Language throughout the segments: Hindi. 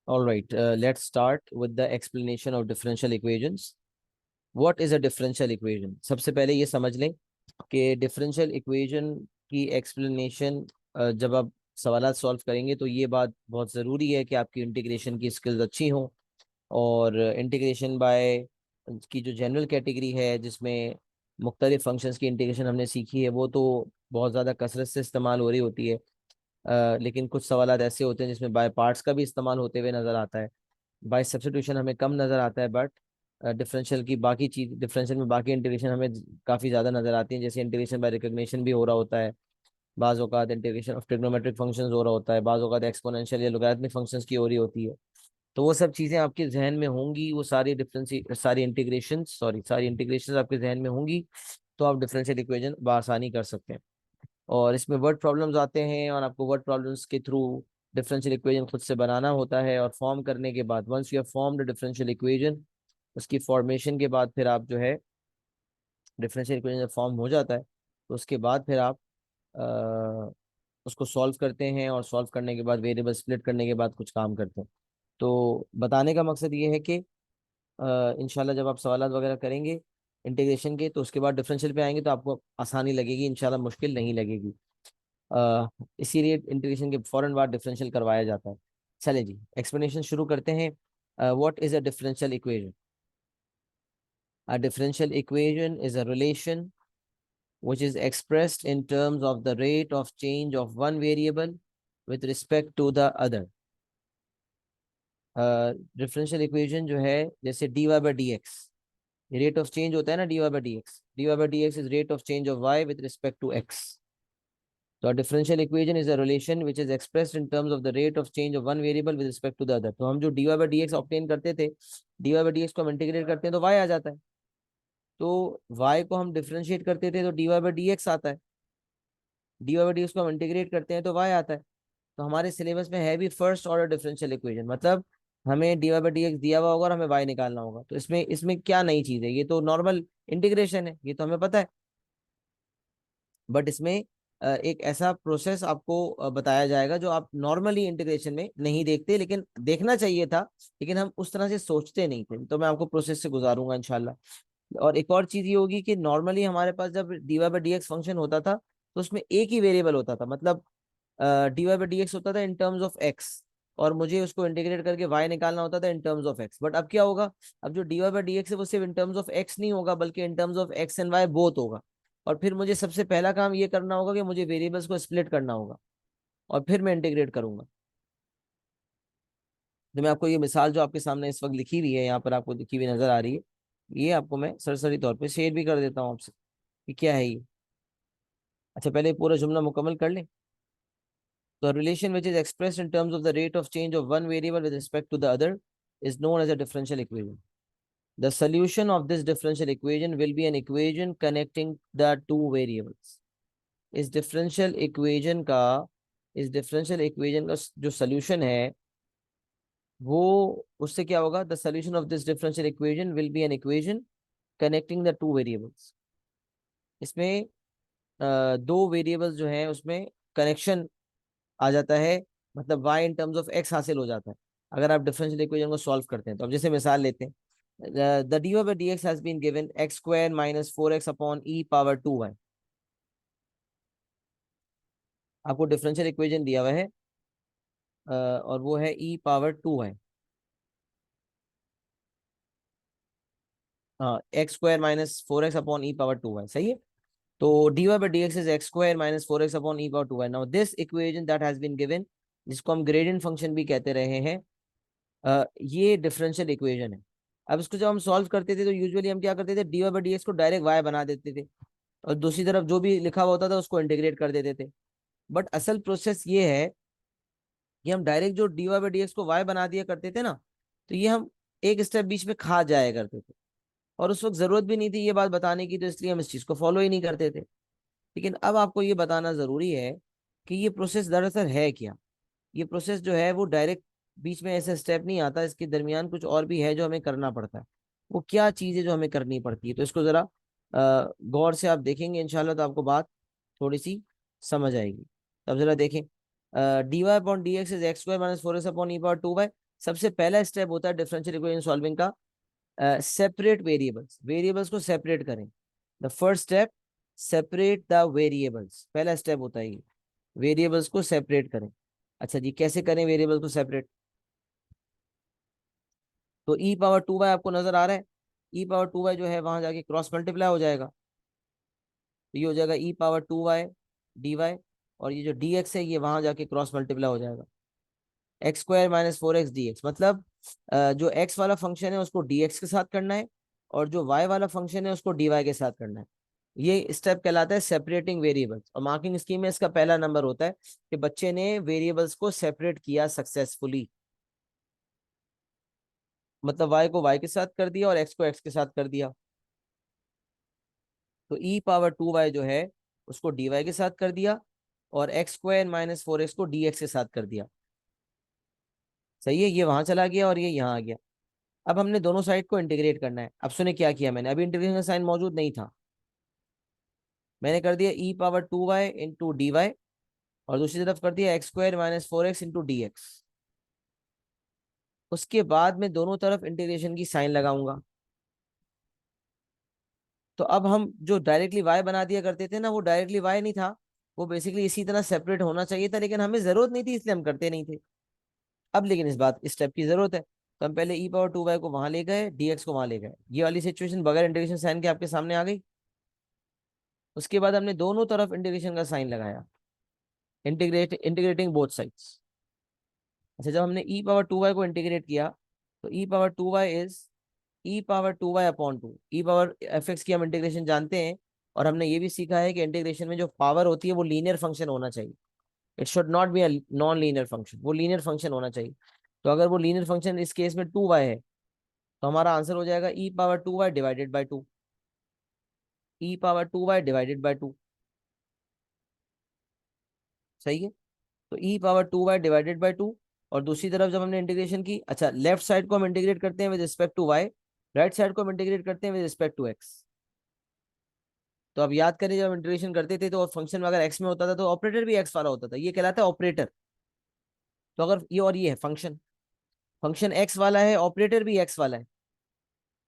All right, let's start with the explanation of differential equations. What is a differential equation? सबसे पहले ये समझ लें कि differential equation की explanation जब आप सवालात सॉल्व करेंगे तो ये बात बहुत ज़रूरी है कि आपकी इंटीग्रेशन की स्किल्स अच्छी हों। और इंटीग्रेशन बाय की जो जनरल कैटेगरी है जिसमें मुख्तलिफ फंक्शंस की इंटीग्रेशन हमने सीखी है वो तो बहुत ज़्यादा कसरत से इस्तेमाल हो रही होती है। लेकिन कुछ सवालात ऐसे होते हैं जिसमें बाय पार्ट्स का भी इस्तेमाल होते हुए नज़र आता है। बाय सब्स्टिट्यूशन हमें कम नज़र आता है, बट डिफरेंशियल में बाकी इंटीग्रेशन हमें काफ़ी ज़्यादा नज़र आती है। जैसे इंटीग्रेशन बाय रिकग्निशन भी हो रहा होता है, बाज़ औक़ात इंटीग्रेशन ऑफ ट्रिग्नोमेट्रिक फंक्शंस हो रहा होता है, बाज़ औक़ात एक्सपोनेंशियल या लोगैरिथमिक फंक्शंस की हो रही होती है। तो वो सब चीज़ें आपके जहन में होंगी, वो सारी इंटीग्रेशन आपके जहन में होंगी, तो आप डिफरेंशियल इक्वेशन बआसानी कर सकते हैं। और इसमें वर्ड प्रॉब्लम्स आते हैं और आपको वर्ड प्रॉब्लम्स के थ्रू डिफरेंशियल इक्वेशन खुद से बनाना होता है। और फॉर्म करने के बाद, once you have formed differential equation, उसकी फॉर्मेशन के बाद फिर आप जो है डिफरेंशियल इक्वेशन जब फॉर्म हो जाता है तो उसके बाद फिर आप अ, उसको सॉल्व करते हैं। और सॉल्व करने के बाद वेरिएबल स्प्लिट करने के बाद कुछ काम करते हैं। तो बताने का मकसद ये है कि इंशाल्लाह जब आप सवालात वगैरह करेंगे इंटीग्रेशन के तो उसके बाद डिफरेंशियल पे आएंगे तो आपको आसानी लगेगी, इंशाल्लाह मुश्किल नहीं लगेगी। इसीलिए इंटीग्रेशन के फौरन बाद डिफरेंशियल करवाया जाता है। चले जी, एक्सप्लेनेशन शुरू करते हैं। What is a differential equation? A differential equation is a relation which is expressed in terms of the rate of change of one variable with respect to the other. Differential equation जो है जैसे dy by dx, rate of change होता है ना, dy by dx is rate of change of y with respect to x. So a differential equation is a relation which is expressed in terms of the rate of change of one variable with respect to the other. तो हम जो dy by dx ऑब्टेन करते थे, dy by dx को हम इंटीग्रेट करते हैं तो y आ जाता है। तो y को हम डिफरेंशिएट करते थे तो dy by dx आता है, dy by dx को हम इंटीग्रेट करते हैं तो y आता है। तो हमारे सिलेबस में है भी फर्स्ट ऑर्डर डिफरेंशियल इक्वेशन, मतलब हमें dy by dx दिया हुआ होगा और हमें y निकालना होगा। तो इसमें इसमें क्या नई चीज है? ये तो नॉर्मल इंटीग्रेशन है, ये तो हमें पता है। बट इसमें एक ऐसा प्रोसेस आपको बताया जाएगा जो आप नॉर्मली इंटीग्रेशन में नहीं देखते, लेकिन देखना चाहिए था, लेकिन हम उस तरह से सोचते नहीं थे। तो मैं आपको प्रोसेस से गुजारूंगा इंशाल्लाह। और एक और चीज ये होगी कि नॉर्मली हमारे पास जब dy by dx फंक्शन होता था तो उसमें एक ही वेरिएबल होता था, मतलब dy by dx होता था इन टर्म्स ऑफ x, और मुझे उसको इंटीग्रेट करके y निकालना होता था इन टर्म्स ऑफ x। बट अब क्या होगा? अब जो dy by dx है वो सिर्फ इन टर्म्स ऑफ x नहीं होगा, बल्कि इन terms of x and y both होगा। और फिर मुझे सबसे पहला काम ये करना होगा कि मुझे वेरिएबल्स को स्प्लिट करना होगा और फिर मैं इंटीग्रेट करूंगा। तो मैं आपको ये मिसाल जो आपके सामने इस वक्त लिखी हुई है, यहाँ पर आपको लिखी हुई नजर आ रही है, ये आपको मैं सरसरी तौर पे शेयर भी कर देता हूँ आपसे कि क्या है ये। अच्छा, पहले पूरा जुमला मुकम्मल कर लें। तो relation which is expressed in terms of the rate of change of one variable with respect to the other is known as a differential equation. The solution of this differential equation will be an equation connecting the two variables. इस डिफरेंशियल इक्वेशन का जो सोल्यूशन है वो, उससे क्या होगा? The solution of this differential equation will be an equation connecting the two variables. इसमें दो वेरिएबल्स जो हैं उसमें कनेक्शन आ जाता है, मतलब y in terms of x हासिल हो जाता है अगर आप डिफरेंशियल इक्वेशन को सॉल्व करते हैं। तो अब जैसे मिसाल लेते हैं, the dy by dx has been given x square minus 4x upon e power 2y। आपको डिफरेंशियल इक्वेशन दिया हुआ है और वो है e पावर 2y। हाँ, x square minus 4x upon e power 2y, सही है। तो dy by dx is x square minus 4x upon e power 2y। Now this equation that has been given, जिसको हम ग्रेडियंट फंक्शन भी कहते रहे हैं, ये डिफरेंशियल इक्वेशन है। अब इसको जब हम सॉल्व करते थे तो यूजुअली हम क्या करते थे? dy by dx को डायरेक्ट y बना देते थे और दूसरी तरफ जो भी लिखा हुआ होता था उसको इंटीग्रेट कर देते थे। बट असल प्रोसेस ये है कि हम डायरेक्ट जो dy by dx को y बना दिया करते थे ना, तो ये हम एक स्टेप बीच में खा जाया करते थे और उस वक्त जरूरत भी नहीं थी ये बात बताने की, तो इसलिए हम इस चीज को फॉलो ही नहीं करते थे। लेकिन अब आपको ये बताना जरूरी है कि ये प्रोसेस दरअसल है क्या। ये प्रोसेस जो है वो डायरेक्ट बीच में ऐसा स्टेप नहीं आता, इसके दरमियान कुछ और भी है जो हमें करना पड़ता है। वो क्या चीज़ है जो हमें करनी पड़ती है? तो इसको जरा गौर से आप देखेंगे इंशाल्लाह तो आपको बात थोड़ी सी समझ आएगी। तब जरा देखें, dy upon D x is x square minus 4x upon e power 2y। सबसे पहला स्टेप होता है डिफरेंशियल इक्वेशन सॉल्विंग का, सेपरेट वेरिएबल्स, वेरिएबल्स को सेपरेट करें। The first step, separate the variables, पहला स्टेप होता है ये, वेरिएबल्स को सेपरेट करें। अच्छा जी, कैसे करें वेरिएबल्स को सेपरेट? तो ई पावर टू वाई आपको नजर आ रहा है, ई पावर टू वाई जो है वहां जाके क्रॉस मल्टीप्लाई हो जाएगा, तो ये हो जाएगा e power two y d y, और ये जो डी एक्स है ये वहां जाके क्रॉस मल्टीप्लाई हो जाएगा, x square minus four x d x. मतलब जो एक्स वाला फंक्शन है उसको डी एक्स के साथ करना है, और जो वाई वाला फंक्शन है उसको डी वाई के साथ करना है। ये स्टेप कहलाता है सेपरेटिंग वेरिएबल्स, और मार्किंग स्कीम में इसका पहला नंबर होता है कि बच्चे ने वेरिएबल्स को सेपरेट किया सक्सेसफुली, मतलब वाई को वाई के साथ कर दिया और एक्स को एक्स के साथ कर दिया। तो ई पावर टू वाई जो है उसको डी वाई के साथ कर दिया, और x square minus four x को डी एक्स के साथ कर दिया। सही है, ये वहां चला गया और ये यहाँ आ गया। अब हमने दोनों साइड को इंटीग्रेट करना है। अब सुने क्या किया मैंने, अभी इंटीग्रेशन का साइन मौजूद नहीं था, मैंने कर दिया e power two y into d y, और दूसरी तरफ कर दिया x square minus four x into d x. उसके बाद में दोनों तरफ इंटीग्रेशन की साइन लगाऊंगा। तो अब हम जो डायरेक्टली वाई बना दिया करते थे ना, वो डायरेक्टली वाई नहीं था, वो बेसिकली इसी तरह सेपरेट होना चाहिए था, लेकिन हमें जरूरत नहीं थी इसलिए हम करते नहीं थे। अब लेकिन इस स्टेप की जरूरत है, तो हम पहले ई पावर टू वाई को वहां ले गए, डीएक्स को वहां ले गए, ये वाली सिचुएशन बगैर इंटीग्रेशन साइन के आपके सामने आ गई। उसके बाद हमने दोनों तरफ इंटीग्रेशन का साइन लगाया, इंटीग्रेटिंग बोथ साइड्स। अच्छा, जब हमने ई पावर टू वाई को इंटीग्रेट किया, तो e power two y is e power two y upon two, e power f x की हम इंटीग्रेशन जानते हैं, और हमने ये भी सीखा है कि इंटीग्रेशन में जो पावर होती है वो लीनियर फंक्शन होना चाहिए, it should not be a non linear function, वो लीनियर फंक्शन होना चाहिए। तो अगर वो लीनियर फंक्शन इस केस में टू वाई है, तो हमारा आंसर हो जाएगा e power two y divided by two, e power two y divided by two. सही है, तो e power two y divided by two, और दूसरी तरफ जब हमने इंटीग्रेशन की, अच्छा लेफ्ट साइड को हम इंटीग्रेट करते हैं with respect to y, right side को हम इंटीग्रेट करते हैं विद रिस्पेक्ट टू एक्स। तो अब याद करें, जब इंटीग्रेशन करते थे तो फंक्शन में अगर एक्स में होता था तो ऑपरेटर भी एक्स वाला होता था, ये कहलाता है ऑपरेटर। तो अगर ये और ये है फंक्शन, फंक्शन एक्स वाला है, ऑपरेटर भी एक्स वाला है,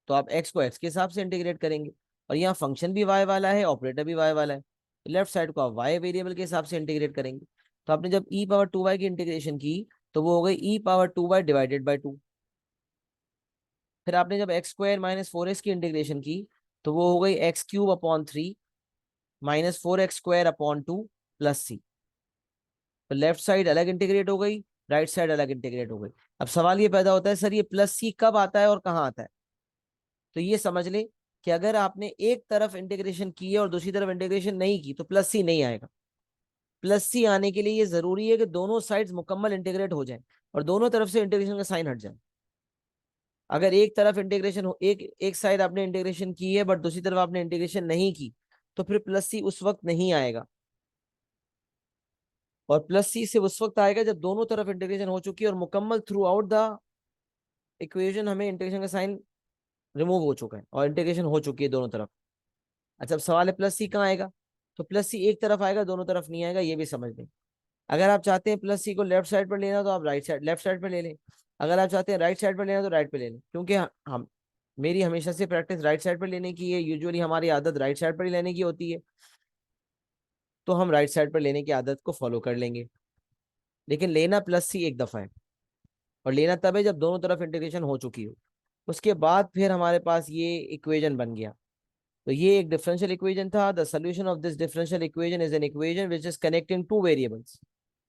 तो आप एक्स को एक्स के हिसाब से इंटीग्रेट करेंगे, और यहाँ फंक्शन भी वाई वाला है, ऑपरेटर भी वाई वाला है, तो लेफ्ट साइड को आप वाई वेरिएबल के हिसाब से इंटीग्रेट करेंगे। तो आपने जब ई पावर टू वाई की इंटीग्रेशन की, तो वो हो गई e power two y divided by two. फिर आपने जब x square minus four x की इंटीग्रेशन की, तो वो हो गई x cube upon three minus four x square upon two plus c. तो लेफ्ट साइड अलग इंटीग्रेट हो गई, राइट साइड अलग इंटीग्रेट हो गई। अब सवाल ये पैदा होता है, सर ये प्लस सी कब आता है और कहाँ आता है? तो ये समझ ले कि अगर आपने एक तरफ इंटीग्रेशन की है और दूसरी तरफ इंटीग्रेशन नहीं की, तो प्लस सी नहीं आएगा। प्लस सी आने के लिए ये जरूरी है कि दोनों साइड्स मुकम्मल इंटीग्रेट हो जाए और दोनों तरफ से इंटीग्रेशन का साइन हट जाए। अगर एक तरफ इंटीग्रेशन हो, एक एक साइड आपने इंटीग्रेशन की है बट दूसरी तरफ आपने इंटीग्रेशन नहीं की, तो फिर प्लस सी उस वक्त नहीं आएगा। और प्लस सी से उस वक्त आएगा जब दोनों तरफ इंटीग्रेशन हो चुकी है और मुकम्मल थ्रू आउट द इक्वेशन हमें इंटीग्रेशन का साइन रिमूव हो चुका है और इंटीग्रेशन हो चुकी है दोनों तरफ। अच्छा, अब सवाल है प्लस सी कहाँ आएगा? तो प्लस सी एक तरफ आएगा, दोनों तरफ नहीं आएगा, ये भी समझ लें। अगर आप चाहते हैं प्लस सी को लेफ्ट साइड पर लेना, तो आप राइट साइड लेफ्ट साइड पर ले लें। अगर आप चाहते हैं राइट साइड पर लेना, तो राइट पे ले लें, क्योंकि हम मेरी हमेशा से प्रैक्टिस राइट साइड पर लेने की है, यूजुअली हमारी आदत राइट साइड पर ही लेने की होती है, तो हम राइट साइड पर लेने की आदत को फॉलो कर लेंगे। लेकिन लेना प्लस सी एक दफा है, और लेना तब है जब दोनों तरफ इंटीग्रेशन हो चुकी हो। उसके बाद फिर हमारे पास ये इक्वेशन बन गया। तो ये एक डिफरेंशियल इक्वेशन था। The solution of this differential equation is an equation which is connecting two variables.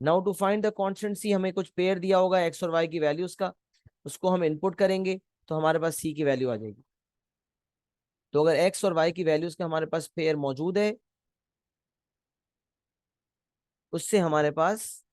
Now to find the constant C, हमें कुछ पेयर दिया होगा एक्स और वाई की वैल्यूज का, उसको हम इनपुट करेंगे तो हमारे पास सी की वैल्यू आ जाएगी। तो अगर एक्स और वाई की वैल्यूज का हमारे पास पेयर मौजूद है, उससे हमारे पास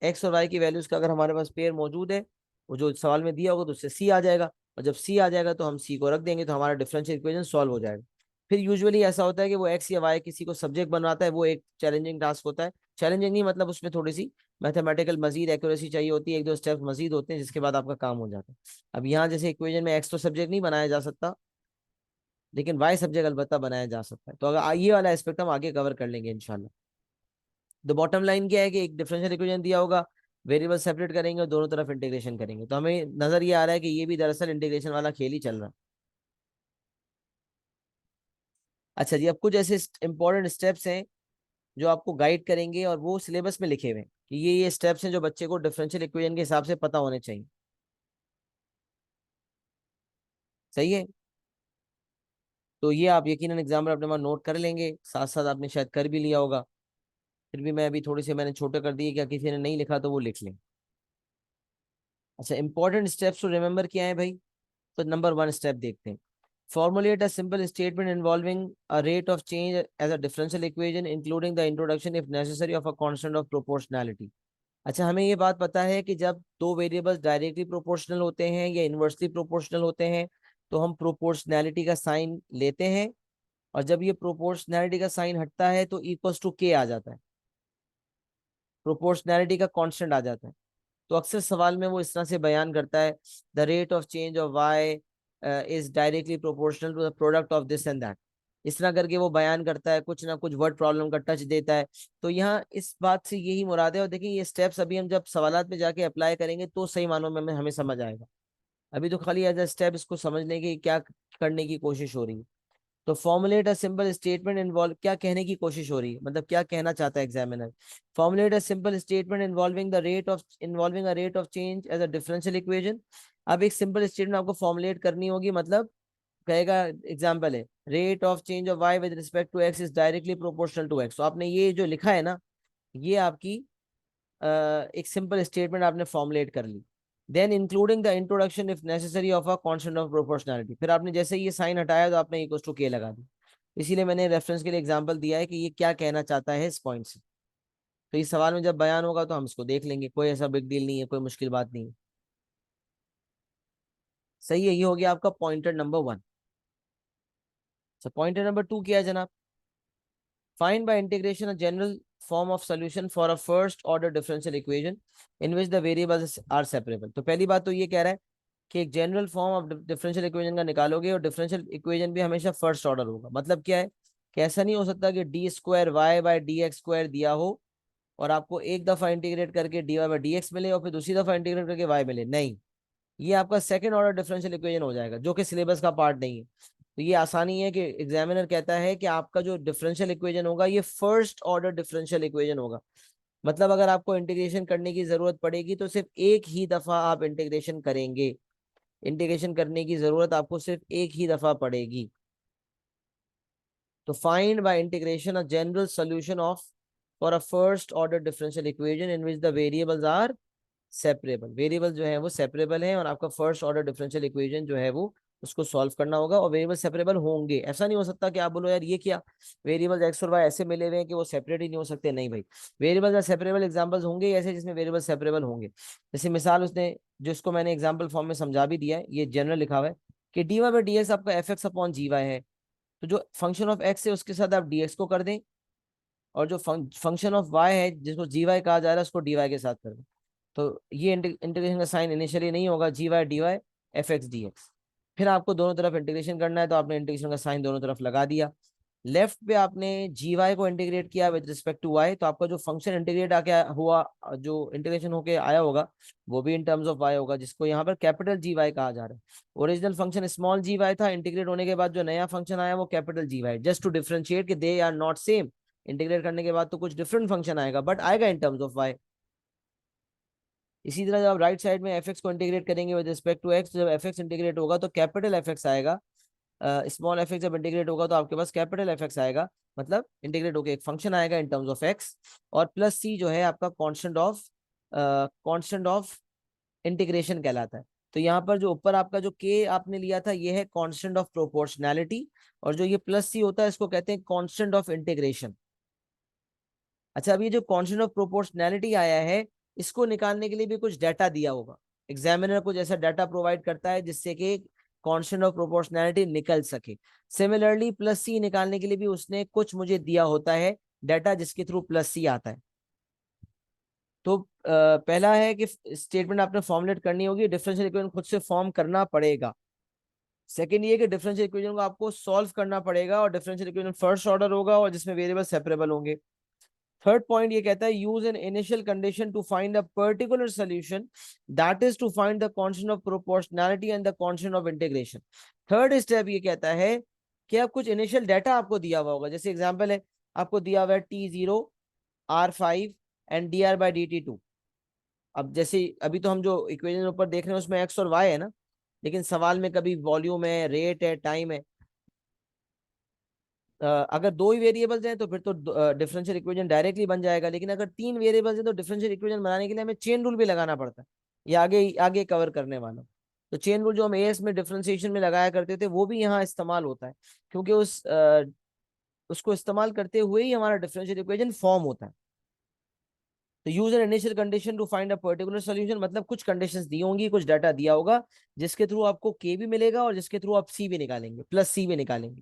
एक्स और वाई की वैल्यूज का अगर हमारे पास पेयर मौजूद है, वो जो सवाल में दिया होगा, तो उससे सी आ जाएगा, और जब सी आ जाएगा तो हम सी को रख देंगे, तो हमारा डिफरेंशियल इक्वेशन सॉल्व हो जाएगा। फिर यूजुअली ऐसा होता है कि वो एक्स या वाई किसी को सब्जेक्ट बनाता है, वो एक चैलेंजिंग टास्क होता है। चैलेंजिंग नहीं मतलब उसमें थोड़ी सी मैथमेटिकल मजीद एक्यूरेसी चाहिए होती है, एक दो स्टेप्स मजीद होते हैं, जिसके बाद आपका काम हो जाता है। अब यहाँ जैसे इक्वेशन में एक्स तो सब्जेक्ट नहीं बनाया जा सकता, लेकिन वाई सब्जेक्ट अलबत्ता बनाया जा सकता है। तो अगर ये वाला एस्पेक्ट हम आगे कवर कर लेंगे इंशाल्लाह। तो बॉटम लाइन क्या है कि एक डिफरेंशियल इक्वेशन दिया होगा, वेरिएबल सेपरेट करेंगे और दोनों तरफ इंटीग्रेशन करेंगे, तो हमें नजर ये आ रहा है कि ये भी दरअसल इंटीग्रेशन वाला खेल ही चल रहा है। अच्छा जी, अब कुछ ऐसे इंपॉर्टेंट स्टेप्स हैं जो आपको गाइड करेंगे, और वो सिलेबस में लिखे हुए हैं कि ये स्टेप्स हैं जो बच्चे को डिफरेंशियल इक्वेशन के हिसाब से पता होने चाहिए। सही है, तो ये आप यकीनन एग्जाम्पल अपने वहाँ नोट कर लेंगे, साथ साथ आपने शायद कर भी लिया होगा, फिर भी मैं अभी थोड़ी सी मैंने छोटे कर दिए, क्या किसी ने नहीं लिखा तो वो लिख लें। अच्छा, इंपॉर्टेंट स्टेप्स टू रिमेंबर क्या है भाई? तो नंबर वन स्टेप देखते हैं। Formulate a simple statement involving a rate of change as a differential equation, including the introduction, if necessary, of a constant of proportionality. अच्छा, हमें ये बात पता है कि जब दो वेरिएबल्स डायरेक्टली प्रोपोर्शनल होते हैं या इनवर्सली प्रोपोर्शनल होते हैं, तो हम प्रोपोर्शनैलिटी का साइन लेते हैं, और जब ये प्रोपोर्शनैलिटी का साइन हटता है तो इक्वल्स टू के आ जाता है, प्रोपोर्शनैलिटी का कांस्टेंट आ जाता है। तो अक्सर सवाल में वो इस तरह से बयान करता है, the rate of change of y is directly proportional to the product of this and that. इस तरह करके वो बयान करता है, कुछ ना कुछ वर्ड प्रॉब्लम का टच देता है। तो यहाँ इस बात से यही मुराद है, और देखिए ये स्टेप्स अभी हम जब सवालात में जाके अप्लाई करेंगे तो सही मानों में हमें समझ आएगा। अभी तो खाली एज अ स्टेप इसको समझने की क्या करने की कोशिश हो रही है। तो formulate a simple statement involve, क्या कहने की कोशिश हो रही है, मतलब क्या कहना चाहता है examiner. Formulate a simple statement involving the rate of involving a rate of change as a differential equation. अब एक सिंपल स्टेटमेंट आपको फॉर्मुलेट करनी होगी, मतलब कहेगा, एग्जाम्पल है, rate of change of y with respect to x is directly proportional to x. तो आपने ये जो लिखा है ना, ये आपकी एक सिंपल स्टेटमेंट आपने फॉर्मुलेट कर ली। Then including the introduction if necessary of a constant of proportionality, फिर आपने जैसे ही ये साइन हटाया तो आपने इक्वल टू के लगा दी। इसीलिए मैंने रेफरेंस के लिए एग्जांपल दिया है कि ये क्या कहना चाहता है इस पॉइंट से। तो इस सवाल में जब बयान होगा तो हम इसको देख लेंगे, कोई ऐसा बिग डील नहीं है, कोई मुश्किल बात नहीं है। सही है, ये हो गया आपका पॉइंटर नंबर वन। अच्छा, पॉइंटर नंबर टू क्या है जनाब? Find by integration a general form of solution for a first order differential equation in which the variables are separable। तो पहली बात तो ये कह रहा है कि एक general form of differential equation का निकालोगे, और डिफरेंशियल इक्वेशन भी हमेशा फर्स्ट ऑर्डर होगा। मतलब क्या है कि ऐसा नहीं हो सकता कि d square y by d x square दिया हो और आपको एक दफा इंटीग्रेट करके d y by d x मिले और फिर दूसरी दफा इंटीग्रेट करके वाई मिले, नहीं। ये आपका सेकंड ऑर्डर डिफरेंशियल इक्वेशन हो जाएगा, जो कि सिलेबस का पार्ट नहीं है। तो ये आसानी है कि एग्जामिनर कहता है कि आपका जो डिफरेंशियल इक्वेशन होगा ये फर्स्ट ऑर्डर डिफरेंशियल इक्वेशन होगा। मतलब अगर आपको इंटीग्रेशन करने की जरूरत पड़ेगी तो सिर्फ एक ही दफा आप इंटीग्रेशन करेंगे, इंटीग्रेशन करने की जरूरत आपको सिर्फ एक ही दफा पड़ेगी। तो find by integration a general solution of for a first order differential equation in which the variables are separable. Variable जो है वो सेपरेबल है, और आपका फर्स्ट ऑर्डर डिफरेंशियल इक्वेशन जो है वो उसको सॉल्व करना होगा, और वेरिएबल सेपरेबल होंगे। ऐसा नहीं हो सकता कि आप बोलो यार ये क्या, वेरिएबल एक्स और वाई ऐसे मिले हुए हैं कि वो सेपरेट ही नहीं हो सकते। नहीं भाई, वेरिएबल सेपरेबल एग्जांपल्स होंगे ऐसे जिसमें वेरिएबल सेपरेबल होंगे। जैसे मिसाल उसने जिसको मैंने एग्जांपल फॉर्म में समझा भी दिया है, ये जनरल लिखा हुआ है कि d y by d x आपका f x upon g y है। तो जो फंक्शन ऑफ एक्स है उसके साथ आप डी एक्स को कर दें, और जो फंक्शन ऑफ वाई है जिसको जी वाई कहा जा रहा है उसको डी वाई के साथ कर दें। तो ये इंटीग्रेशन का साइन इनिशियली नहीं होगा, g y d y f x d x. फिर आपको दोनों तरफ इंटीग्रेशन करना है, तो आपने इंटीग्रेशन का साइन दोनों तरफ लगा दिया। लेफ्ट पे आपने जी वाई को इंटीग्रेट किया विद रिस्पेक्ट टू वाई, तो आपका जो फंक्शन इंटीग्रेट आके हुआ, जो इंटीग्रेशन होके आया होगा, वो भी इन टर्म्स ऑफ वाई होगा, जिसको यहाँ पर कैपिटल जी वाई कहा जा रहा है। Original function small g y था, इंटीग्रेट होने के बाद जो नया फंक्शन आया वो capital g y, just to differentiate कि they are not same. Integrate करने के बाद तो कुछ डिफरेंट फंक्शन आएगा, बट आएगा इन टर्म्स ऑफ वाई। इसी तरह जब आप राइट साइड में एफ एक्स को इंटीग्रेट करेंगे विद रिस्पेक्ट टू एक्स, जब एफ एक्स इंटीग्रेट होगा तो कैपिटल एफ एक्स आएगा। स्मॉल एफ एक्स जब इंटीग्रेट होगा तो आपके पास कैपिटल एफ एक्स आएगा, मतलब इंटीग्रेट होकर एक फंक्शन आएगा इन टर्म्स ऑफ एक्स। और प्लस सी जो है आपका कांस्टेंट ऑफ इंटीग्रेशन कहलाता है। तो यहाँ पर जो ऊपर आपका जो के आपने लिया था ये है कांस्टेंट ऑफ प्रोपोर्शनैलिटी, और जो ये प्लस सी होता है इसको कहते हैं कांस्टेंट ऑफ इंटीग्रेशन। अच्छा, अब ये जो कांस्टेंट ऑफ प्रोपोर्शनैलिटी आया है, इसको निकालने के लिए भी कुछ डाटा दिया होगा। एग्जामिनर कुछ ऐसा डाटा प्रोवाइड करता है जिससे कि कांस्टेंट ऑफ प्रोपोर्शनैलिटी निकल सके। सिमिलरली प्लस सी निकालने के लिए भी उसने कुछ मुझे दिया होता है डाटा, जिसके थ्रू प्लस सी आता है। तो पहला है कि स्टेटमेंट आपने फॉर्मुलेट करनी होगी, डिफरेंशियल इक्वेशन खुद से फॉर्म करना पड़ेगा। सेकंड ये कि डिफरेंशियल इक्वेशन को आपको सॉल्व करना पड़ेगा, और डिफरेंशियल इक्वेशन फर्स्ट ऑर्डर होगा और जिसमें वेरिएबल सेपरेबल होंगे। थर्ड पॉइंट ये कहता है use an initial condition to find a particular solution, that is to find the constant of proportionality and the constant of integration. Third step ये कहता है कि आप कुछ इनिशियल डाटा आपको दिया हुआ होगा, जैसे एग्जांपल है आपको दिया हुआ है T0 R5 एंड dr/dt2। अब जैसे अभी तो हम जो इक्वेशन ऊपर देख रहे हैं उसमें एक्स और वाई है ना, लेकिन सवाल में कभी वॉल्यूम है, रेट है, टाइम है। अगर दो ही वेरिएबल्स हैं तो फिर तो डिफरेंशियल इक्वेशन डायरेक्टली बन जाएगा, लेकिन अगर तीन वेरिएबल्स हैं तो डिफरेंशियल इक्वेशन बनाने के लिए हमें चेन रूल भी लगाना पड़ता है। ये आगे आगे कवर करने वाला हूं। तो चेन रूल जो हम एएस में डिफरेंशिएशन में लगाया करते थे वो भी यहाँ इस्तेमाल होता है, क्योंकि उसको इस्तेमाल करते हुए ही हमारा डिफरेंशियल इक्वेशन फॉर्म होता है। तो use an initial condition to find a particular solution, मतलब कुछ कंडीशंस दी होंगी, कुछ डाटा दिया होगा जिसके थ्रू आपको के भी मिलेगा और जिसके थ्रू आप सी भी निकालेंगे, प्लस सी भी निकालेंगे।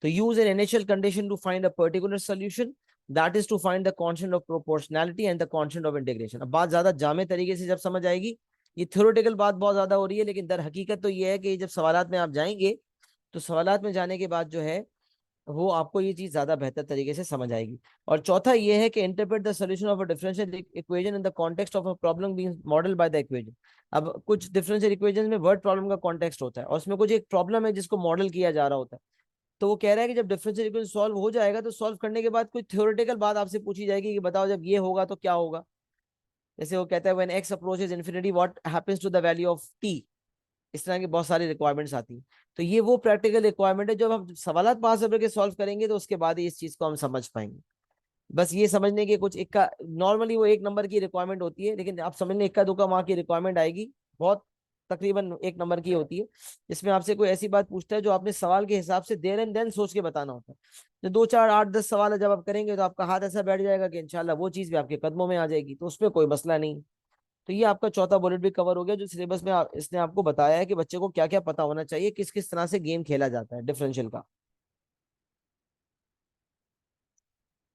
तो use an initial condition to find a particular solution, that is to find the constant of proportionality and the constant of integration. अब बात ज्यादा जामे तरीके से जब समझ आएगी, ये थ्योरेटिकल बात बहुत ज्यादा हो रही है, लेकिन दर हकीकत तो ये है कि जब सवालात में आप जाएंगे तो सवालात में जाने के बाद जो है वो आपको ये चीज ज्यादा बेहतर तरीके से समझ आएगी। और चौथा ये है कि interpret the solution of a differential equation in the context of a problem being modelled by the equation. अब कुछ डिफरेंशियल इक्वेशन में वर्ड प्रॉब्लम का कॉन्टेक्स्ट होता है और उसमें कुछ एक प्रॉब्लम है जिसको मॉडल किया जा रहा होता है। तो वो कह रहा है कि जब डिफरेंशियल इक्वेशन सॉल्व हो जाएगा तो सॉल्व करने के बाद कोई थ्योरेटिकल बात आपसे पूछी जाएगी कि बताओ जब ये होगा तो क्या होगा। जैसे वो कहता है when x approaches infinity what happens to the value of t। इस तरह की बहुत सारी रिक्वायरमेंट्स आती हैं। तो ये वो प्रैक्टिकल रिक्वायरमेंट है, जब हम सवालात पास होकर के सॉल्व करेंगे तो उसके बाद ही इस चीज को हम समझ पाएंगे। बस ये समझने के कुछ इक्का, नॉर्मली वो एक नंबर की रिक्वायरमेंट होती है, लेकिन आप समझने इक्का दुक्का वहां की रिक्वायरमेंट आएगी, बहुत तकरीबन एक नंबर की होती है। इसमें आपसे कोई ऐसी बात पूछता है जो आपने सवाल के हिसाब से देर एंड देन सोच के बताना होता है। जो 2 4 8 10 सवाल है जब आप करेंगे तो आपका हाथ ऐसा बैठ जाएगा कि इंशाल्लाह वो चीज भी आपके कदमों में आ जाएगी, तो उसमें कोई मसला नहीं। तो ये आपका चौथा बुलेट भी कवर हो गया, जो सिलेबस में इसने आपको बताया है कि बच्चे को क्या क्या पता होना चाहिए, किस किस तरह से गेम खेला जाता है डिफरेंशियल का।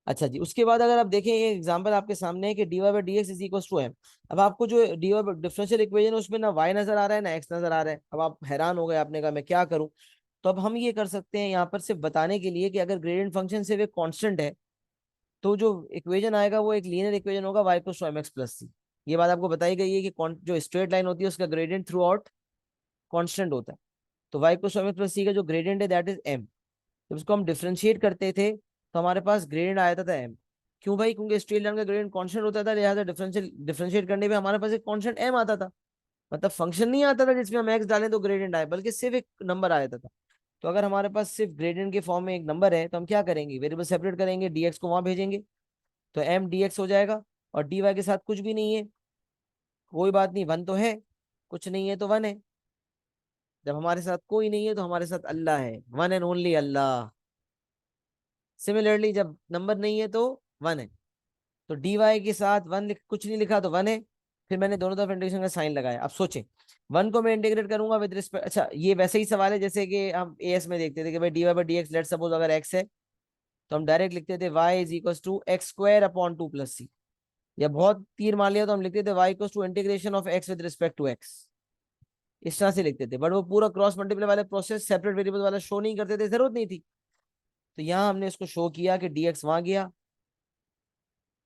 अच्छा जी, उसके बाद अगर आप देखें ये एग्जांपल आपके सामने है कि dy/dx is equal to m। अब आपको जो dy डिफरेंशियल इक्वेशन है उसमें ना y नजर आ रहा है ना x नजर आ रहा है। अब आप हैरान हो गए, आपने कहा मैं क्या करूं। तो अब हम ये कर सकते हैं यहाँ पर सिर्फ बताने के लिए कि अगर ग्रेडियंट फंक्शन सिर्फ एक कांस्टेंट है तो जो इक्वेशन आएगा वो एक लीनियर इक्वेशन होगा y equal to mx plus c। ये बात आपको बताई गई है कि जो स्ट्रेट लाइन होती है उसका ग्रेडियंट थ्रू आउट कांस्टेंट होता है। तो y equal to mx plus c का जो ग्रेडियंट है दैट इज m। जब उसको हम डिफरेंशिएट करते थे तो हमारे पास ग्रेडियंट आया था एम। क्यों भाई? क्योंकि स्ट्रेट लाइन का ग्रेडियंट कांस्टेंट होता था, लिहाजा डिफरेंशिएट करने पे हमारे पास एक कांस्टेंट एम आता था। मतलब फंक्शन नहीं आता था जिसमें हम एक्स डालें तो ग्रेडियंट आए, बल्कि सिर्फ एक नंबर आया था। तो अगर हमारे पास सिर्फ ग्रेडियंट के फॉर्म में एक नंबर है तो हम क्या करेंगे, वेरिएबल सेपरेट करेंगे, डीएक्स को वहां भेजेंगे तो एम डीएक्स हो जाएगा। और डी वाई के साथ कुछ भी नहीं है, कोई बात नहीं, वन तो है, कुछ नहीं है तो वन है। जब हमारे साथ कोई नहीं है तो हमारे साथ अल्लाह है, one and only Allah. Similarly जब नंबर नहीं है तो वन है। तो डी वाई के साथ वन कुछ नहीं लिखा तो वन है। फिर मैंने दोनों तरफ इंटीग्रेशन का साइन लगाया। अब सोचें, वन को मैं इंटीग्रेट करूंगा विद रिस्पेक्ट, अच्छा ये वैसे ही सवाल है जैसे कि हम एएस में देखते थे कि भाई dy/dx लेट सपोज अगर x है तो हम डायरेक्ट लिखते थे y is equal to x square upon 2 + c। या बहुत तीर मार लिया तो हम लिखते थे y equal to integration of x with respect to x। इस तरह से लिखते थे, बट वो पूरा क्रॉस मल्टीप्लाई वाले प्रोसेस सेपरेट वेरिएबल वाला शो नहीं करते थे, जरूरत नहीं थी। तो यहाँ हमने इसको शो किया कि dx वहां गया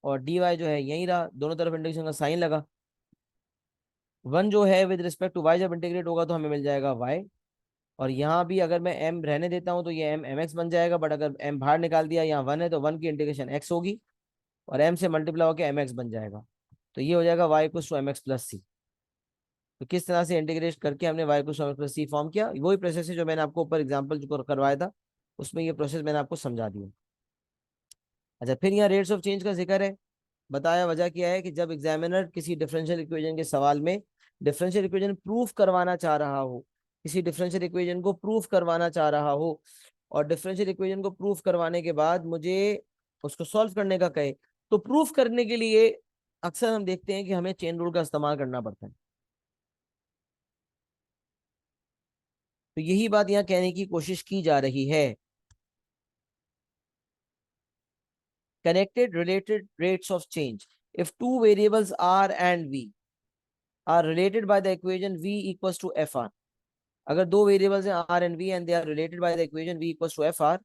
और dy जो है यहीं रहा, दोनों तरफ इंटीग्रेशन का साइन लगा। वन जो है विद रिस्पेक्ट टू वाई जब इंटीग्रेट होगा तो हमें मिल जाएगा वाई। और यहाँ भी अगर मैं एम रहने देता हूँ तो ये एम एम एक्स बन जाएगा, बट अगर एम बाहर निकाल दिया, यहाँ वन है तो वन की इंटीग्रेशन एक्स होगी और एम से मल्टीप्लाई होकर एम एक्स बन जाएगा। तो ये हो जाएगा y equal to m x plus c. तो किस तरह से इंटीग्रेट करके हमने y equal to m x plus c form किया, वही प्रोसेस है जो मैंने आपको ऊपर एग्जाम्पल जो करवाया था उसमें ये प्रोसेस मैंने आपको समझा दिया। अच्छा, फिर यहाँ रेट्स ऑफ चेंज का जिक्र है। बताया, वजह क्या है कि जब एग्जामिनर किसी डिफरेंशियल इक्वेशन के सवाल में डिफरेंशियल इक्वेशन प्रूफ करवाना चाह रहा हो, किसी डिफरेंशियल इक्वेशन को प्रूफ करवाना चाह रहा हो और डिफरेंशियल इक्वेशन को प्रूफ करवाने के बाद मुझे उसको सॉल्व करने का कहे, तो प्रूफ करने के लिए अक्सर हम देखते हैं कि हमें चेन रूल का इस्तेमाल करना पड़ता है। तो यही बात यहाँ कहने की कोशिश की जा रही है। Connected related rates of change. If two variables R and V are related by the equation V equals to FR, अगर दो वेरिएबल्स हैं R and V and they are related by the equation V equals to FR,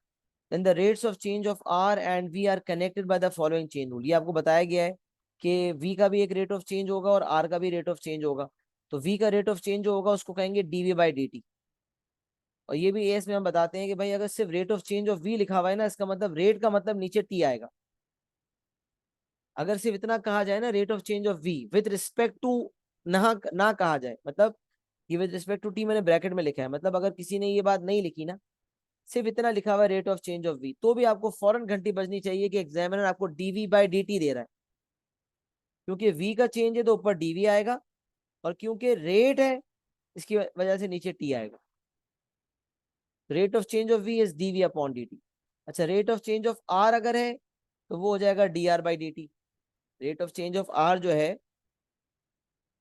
then the rates of change of R and V are connected by the following chain rule। ये आपको बताया गया है कि V का भी एक रेट ऑफ चेंज होगा और R का भी रेट ऑफ चेंज होगा। तो V का रेट ऑफ चेंज जो होगा उसको कहेंगे dV बाई dt। और ये भी एस में हम बताते हैं कि भाई अगर सिर्फ rate of change of V लिखा हुआ है ना, इसका मतलब रेट का मतलब नीचे T आएगा। अगर सिर्फ इतना कहा जाए ना, rate of change of V with respect to, ना कहा जाए, मतलब ये विद रिस्पेक्ट टू टी मैंने ब्रैकेट में लिखा है, मतलब अगर किसी ने ये बात नहीं लिखी ना, सिर्फ इतना लिखा हुआ है rate of change of v, तो भी आपको फौरन घंटी बजनी चाहिए कि एग्जामिनर आपको डीवी बाई डी दे रहा है। क्योंकि वी का चेंज है तो ऊपर डीवी आएगा, और क्योंकि रेट है इसकी वजह से नीचे टी आएगा। Rate of change of v is d v upon d t. अच्छा, rate of change of r अगर है तो वो हो जाएगा d r by d t. Rate of change of r जो है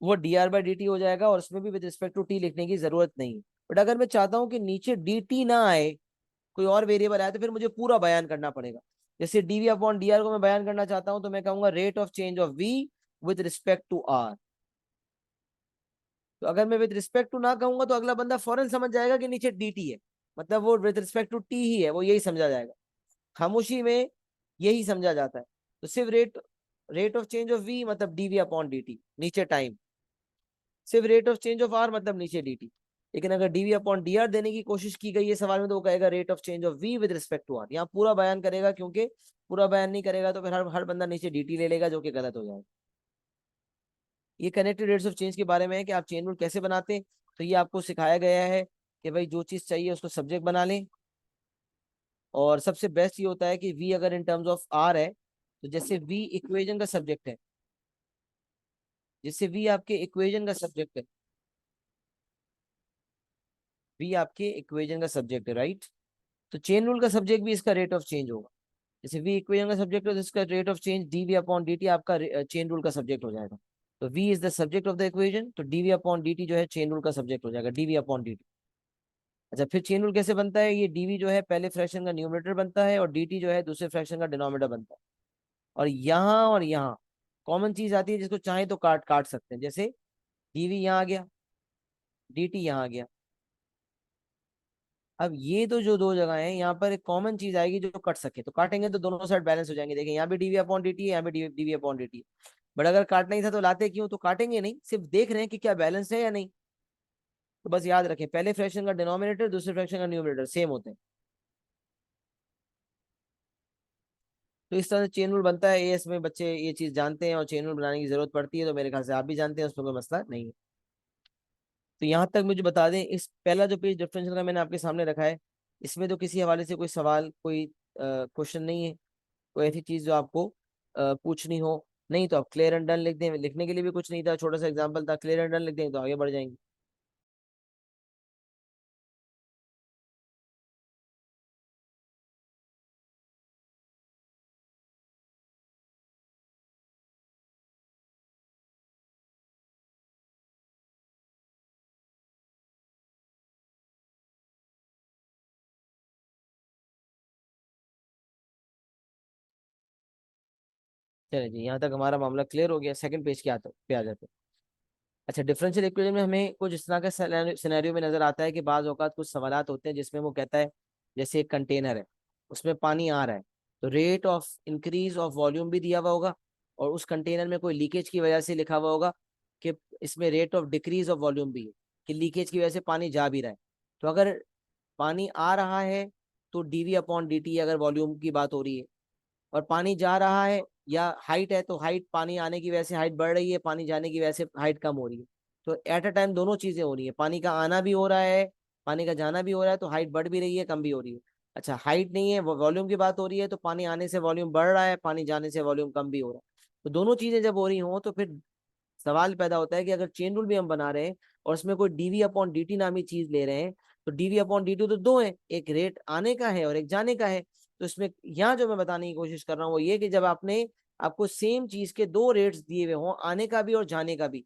वो d r by d t हो जाएगा, और उसमें भी विद रिस्पेक्ट टू टी लिखने की जरूरत नहीं है। बट अगर मैं चाहता हूं कि नीचे डी टी ना आए, कोई और वेरिएबल आया, तो फिर मुझे पूरा बयान करना पड़ेगा। जैसे डीवी अपॉन डी आर को मैं बयान करना चाहता हूं तो मैं कहूंगा rate of change of v with respect to r. तो अगर मैं विद रिस्पेक्ट टू ना कहूंगा तो अगला बंदा फौरन समझ जाएगा कि नीचे डी टी है, मतलब वो विद रिस्पेक्ट टू टी ही है, वो यही समझा जाएगा। खामोशी में यही समझा जाता है। तो सिर्फ rate of change of v मतलब डीवी अपॉन डी टी, नीचे टाइम। सिर्फ rate of change of r मतलब नीचे डी टी। लेकिन अगर डीवी अपॉन डी आर देने की कोशिश की गई है सवाल में, तो वो कहेगा rate of change of v with respect to r. यहाँ पूरा बयान करेगा, क्योंकि पूरा बयान नहीं करेगा तो फिर हर बंदा नीचे डी ले लेगा, जो कि गलत हो जाएगा। ये कनेक्टेड रेट्स ऑफ चेंज के बारे में है कि आप चेन रूल कैसे बनाते हैं। तो ये आपको सिखाया गया है कि भाई जो चीज चाहिए उसको सब्जेक्ट बना लें। और सबसे बेस्ट ये होता है कि वी अगर इन टर्म्स ऑफ आर है, तो जैसे वी इक्वेशन का सब्जेक्ट है, जैसे वी आपके इक्वेशन का सब्जेक्ट है, वी आपके इक्वेशन का सब्जेक्ट है, राइट। तो चेन रूल का सब्जेक्ट भी इसका रेट ऑफ चेंज होगा। जैसे वी इक्वेशन का सब्जेक्ट है तो इसका rate of change dv upon d t आपका चेन रूल का सब्जेक्ट हो जाएगा। तो v is the subject of the equation, तो डीवी अपॉन डी टी जो है चेन रूल का सब्जेक्ट हो जाएगा, डीवी अपॉन डी टी। अच्छा, फिर चेन रूल कैसे बनता है? ये डीवी जो है पहले फ्रैक्शन का न्यूमरेटर बनता है और डी जो है दूसरे फ्रैक्शन का डिनोमिनेटर बनता है। और यहाँ कॉमन चीज आती है जिसको चाहे तो काट काट सकते हैं। जैसे डीवी यहाँ आ गया, डी यहाँ आ गया। अब ये तो जो दो जगह है, यहाँ पर एक कॉमन चीज आएगी जो कट सके, तो काटेंगे तो दोनों साइड बैलेंस हो जाएंगे। देखिए यहाँ भी डीवी अपॉन डी टी है, यहाँ भी डीवी अपॉन डी टी है। बट अगर काटना ही था तो लाते क्यों? तो काटेंगे नहीं, सिर्फ देख रहे हैं कि क्या बैलेंस है या नहीं। तो बस याद रखें, पहले फ्रैक्शन का डिनोमिनेटर दूसरे फ्रैक्शन का न्यूमरेटर सेम होते हैं। तो इस तरह से चेन रूल बनता है। एएस में बच्चे ये चीज जानते हैं और चेन रूल बनाने की जरूरत पड़ती है, तो मेरे ख्याल से आप भी जानते हैं, उसमें कोई मसला नहीं है। तो यहाँ तक मुझे बता दें, इस पहला जो पेज डिफरेंशियल का मैंने आपके सामने रखा है, इसमें तो किसी हवाले से कोई सवाल, कोई क्वेश्चन नहीं है, कोई ऐसी चीज जो आपको पूछनी हो। नहीं तो आप क्लियर एंड डन लिख दें, लिखने के लिए भी कुछ नहीं था, छोटा सा एग्जाम्पल था, क्लियर एंड डन लिख दें तो आगे बढ़ जाएंगे। चलिए जी, यहाँ तक हमारा मामला क्लियर हो गया। सेकंड पेज पे आ जाते हैं। अच्छा, डिफरेंशियल इक्वेशन में हमें कुछ इस तरह का सिनेरियो में नजर आता है कि बाज औकात कुछ सवालात होते हैं जिसमें वो कहता है, जैसे एक कंटेनर है, उसमें पानी आ रहा है, तो rate of increase of volume भी दिया हुआ होगा, और उस कंटेनर में कोई लीकेज की वजह से लिखा हुआ होगा कि इसमें rate of decrease of volume भी है, कि लीकेज की वजह से पानी जा भी रहा है। तो अगर पानी आ रहा है तो डीवी अपॉन डी टी, अगर वॉल्यूम की बात हो रही है, और पानी जा रहा है या हाइट है, तो हाइट, पानी आने की वजह से हाइट बढ़ रही है, पानी जाने की वजह से हाइट कम हो रही है। तो एट अ टाइम दोनों चीजें हो रही है, पानी का आना भी हो रहा है, पानी का जाना भी हो रहा है, तो हाइट बढ़ भी रही है, कम भी हो रही है। अच्छा, हाइट नहीं है, वॉल्यूम की बात हो रही है, तो पानी आने से वॉल्यूम बढ़ रहा है, पानी जाने से वॉल्यूम कम भी हो रहा है। तो दोनों चीजें जब हो रही हो तो फिर सवाल पैदा होता है कि अगर चेन रूल भी हम बना रहे हैं और उसमें कोई डीवी अपॉन डी नामी चीज ले रहे हैं, तो डीवी अपॉन डी तो दो है, एक रेट आने का है और एक जाने का है। तो इसमें यहाँ जो मैं बताने की कोशिश कर रहा हूँ वो ये कि जब आपको सेम चीज के दो रेट्स दिए हुए हों, आने का भी और जाने का भी,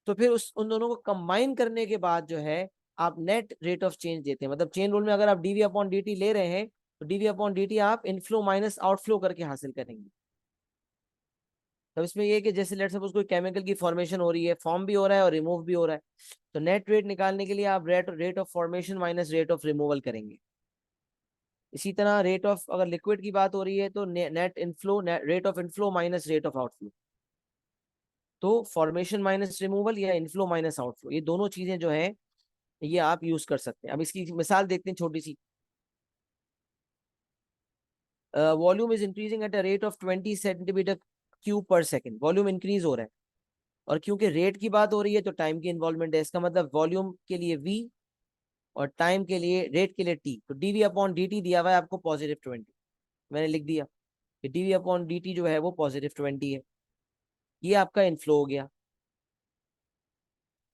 तो फिर उन दोनों को कंबाइन करने के बाद जो है आप नेट रेट ऑफ चेंज देते हैं। मतलब चेन रूल में अगर आप डीवी अपॉन डी ले रहे हैं, तो डीवी अपॉन डी आप इनफ्लो माइनस आउटफ्लो करके हासिल करेंगे। तब इसमें ये है कि जैसे लेट सपोज कोई केमिकल की फॉर्मेशन हो रही है, फॉर्म भी हो रहा है और रिमूव भी हो रहा है, तो नेट रेट निकालने के लिए आप rate of formation minus rate of removal करेंगे। इसी तरह रेट ऑफ, अगर लिक्विड की बात हो रही है तो net inflow, rate of inflow minus rate of outflow. तो फॉर्मेशन माइनस रिमूवल या इनफ्लो माइनस आउटफ्लो, ये दोनों चीजें जो है ये आप यूज कर सकते हैं। अब इसकी मिसाल देखते हैं छोटी सी। Volume is increasing at a rate of 20 centimetre cube per second. Volume increase हो रहा है, और क्योंकि रेट की बात हो रही है तो टाइम की इन्वॉल्वमेंट है। इसका मतलब वॉल्यूम के लिए v और टाइम के लिए, रेट के लिए t। तो dv अपॉन dt दिया हुआ है आपको +20, मैंने लिख दिया कि dv अपॉन dt जो है वो +20 है। ये आपका इनफ्लो हो गया।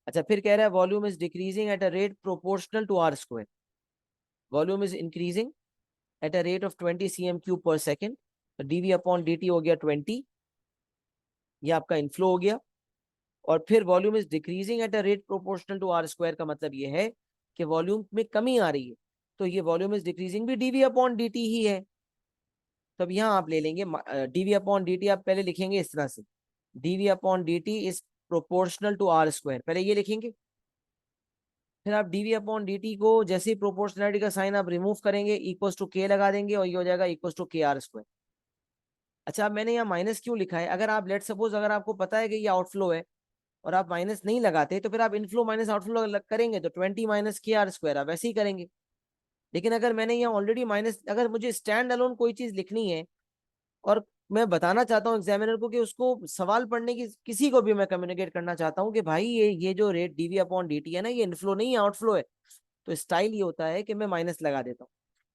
अच्छा, फिर कह रहा है volume is decreasing at a rate proportional to r square. Volume is increasing at a rate of 20 cm³ पर सेकेंड। तो dv अपॉन dt हो गया 20, ये आपका इनफ्लो हो गया। और फिर volume is decreasing at a rate proportional to r square का मतलब ये है कि वॉल्यूम में कमी आ रही है, तो ये वॉल्यूम इज डिक्रीजिंग भी dv अपॉन dt ही है। तो अब यहाँ आप ले लेंगे dv अपॉन dt, आप पहले लिखेंगे इस तरह से, dv upon dt is proportional to r square, पहले ये लिखेंगे। फिर आप dv अपॉन dt को जैसे ही प्रोपोर्शनलिटी का साइन आप रिमूव करेंगे, इक्वल्स टू k लगा देंगे और ये हो जाएगा इक्वल्स टू के आर स्क्वायर। अच्छा, अब मैंने यहाँ माइनस क्यों लिखा है? अगर आप लेट सपोज, अगर आपको पता है कि ये आउटफ्लो है और आप माइनस नहीं लगाते, तो फिर आप इनफ्लो माइनस आउटफ्लो करेंगे तो 20 माइनस के आर स्क्वायर आप वैसे ही करेंगे। लेकिन अगर मैंने यहाँ ऑलरेडी माइनस, अगर मुझे स्टैंड अलोन कोई चीज लिखनी है और मैं बताना चाहता हूँ एग्जामिनर को कि उसको सवाल पढ़ने की, किसी को भी मैं कम्युनिकेट करना चाहता हूँ कि भाई ये जो रेट dv अपॉन dt है ना, ये इनफ्लो नहीं है आउटफ्लो है, तो स्टाइल ये होता है कि मैं माइनस लगा देता हूँ।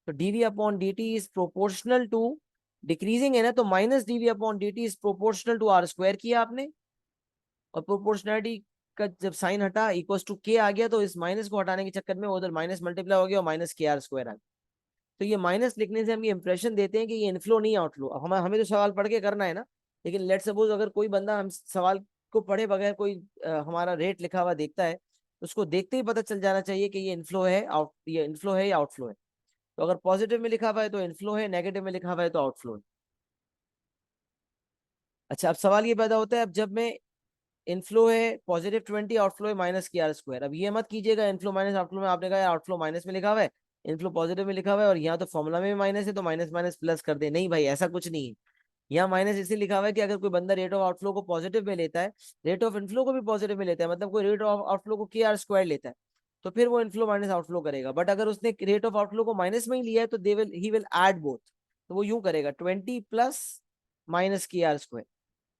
तो dv upon dt is proportional to, decreasing है ना, तो minus dv upon dt is proportional to r square किया आपने, और प्रोपोर्शनलिटी का जब साइन हटा इक्वल टू के आ गया, तो इस माइनस को हटाने के चक्कर में उधर माइनस मल्टीप्लाई हो गया और माइनस के आर स्क्वायर आ गया। तो ये माइनस लिखने से हम ये इंप्रेशन देते हैं कि ये इनफ्लो नहीं आउटफ्लो। अब हमें तो सवाल पढ़ के करना है ना। लेकिन लेट सपोज अगर कोई बंदा हम सवाल को पढ़े बगैर कोई हमारा रेट लिखा हुआ देखता है, तो उसको देखते ही पता चल जाना चाहिए कि ये इनफ्लो है, ये इनफ्लो है या आउटफ्लो है। तो अगर पॉजिटिव में लिखा हुआ है तो इनफ्लो है, नेगेटिव में लिखा हुआ है तो आउटफ्लो है। अच्छा, अब सवाल ये पैदा होता है, अब जब मैं, इनफ्लो है +20, आउटफ्लो है माइनस के आर स्क्वायर। अब ये मत कीजिएगा इनफ्लो माइनस आउटफ्लो में आपने कहा आउटफ्लो माइनस में लिखा हुआ है, इनफ्लो पॉजिटिव में लिखा हुआ है, और यहाँ तो फॉर्मुला में भी माइनस है तो माइनस माइनस प्लस कर दे। नहीं भाई, ऐसा कुछ नहीं है। यहाँ माइनस इसलिए लिखा हुआ है कि अगर कोई बंदा रेट ऑफ आउटफ्लो को पॉजिटिव में लेता है, रेट ऑफ इनफ्लो को भी पॉजिटिव में लेता है, मतलब कोई रेट ऑफ आउटफ्लो को के आर स्क्वायर लेता है, तो फिर वो इनफ्लो माइनस आउटफ्लो करेगा। बट अगर उसने रेट ऑफ आउटफ्लो को माइनस में ही लिया है तो they will he will add both. तो वो यूं करेगा 20 plus minus k r square,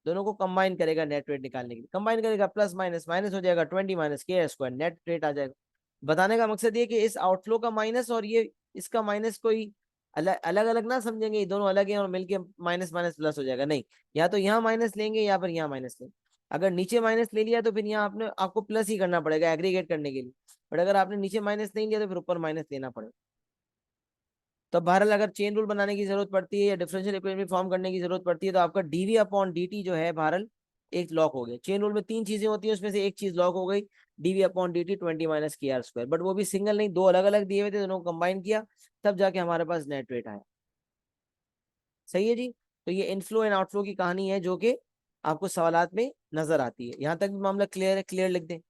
दोनों को कंबाइन करेगा नेट रेट निकालने के लिए। कंबाइन करेगा, प्लस माइनस माइनस हो जाएगा, 20 माइनस के स्क्वायर, नेट रेट आ जाएगा। बताने का मकसद ये कि इस आउटफ्लो का माइनस और ये इसका माइनस कोई अलग अलग अलग ना समझेंगे, ये दोनों अलग हैं और मिलके माइनस माइनस प्लस हो जाएगा, नहीं। या तो यहाँ माइनस लेंगे या फिर यहाँ माइनस लेंगे। अगर नीचे माइनस ले लिया तो फिर यहाँ आपको प्लस ही करना पड़ेगा एग्रीगेट करने के लिए। बट अगर आपने नीचे माइनस नहीं लिया तो फिर ऊपर माइनस लेना पड़ेगा। तो बहरहाल अगर चेन रूल बनाने की जरूरत पड़ती है या डिफरेंशियल इक्वेशन फॉर्म करने की जरूरत पड़ती है, तो आपका dv अपॉन dt जो है बहरहाल एक लॉक हो गया। चेन रूल में 3 चीजें होती है, उसमें से एक चीज लॉक हो गई, dv upon dt 20 minus k r square. But वो भी सिंगल नहीं, दो अलग अलग दिए हुए थे, दोनों को कंबाइन किया तब जाके हमारे पास नेट रेट आया। सही है जी। तो ये इनफ्लो एंड आउटफ्लो की कहानी है जो कि आपको सवालात में नजर आती है। यहाँ तक भी मामला क्लियर है? क्लियर लिख दें।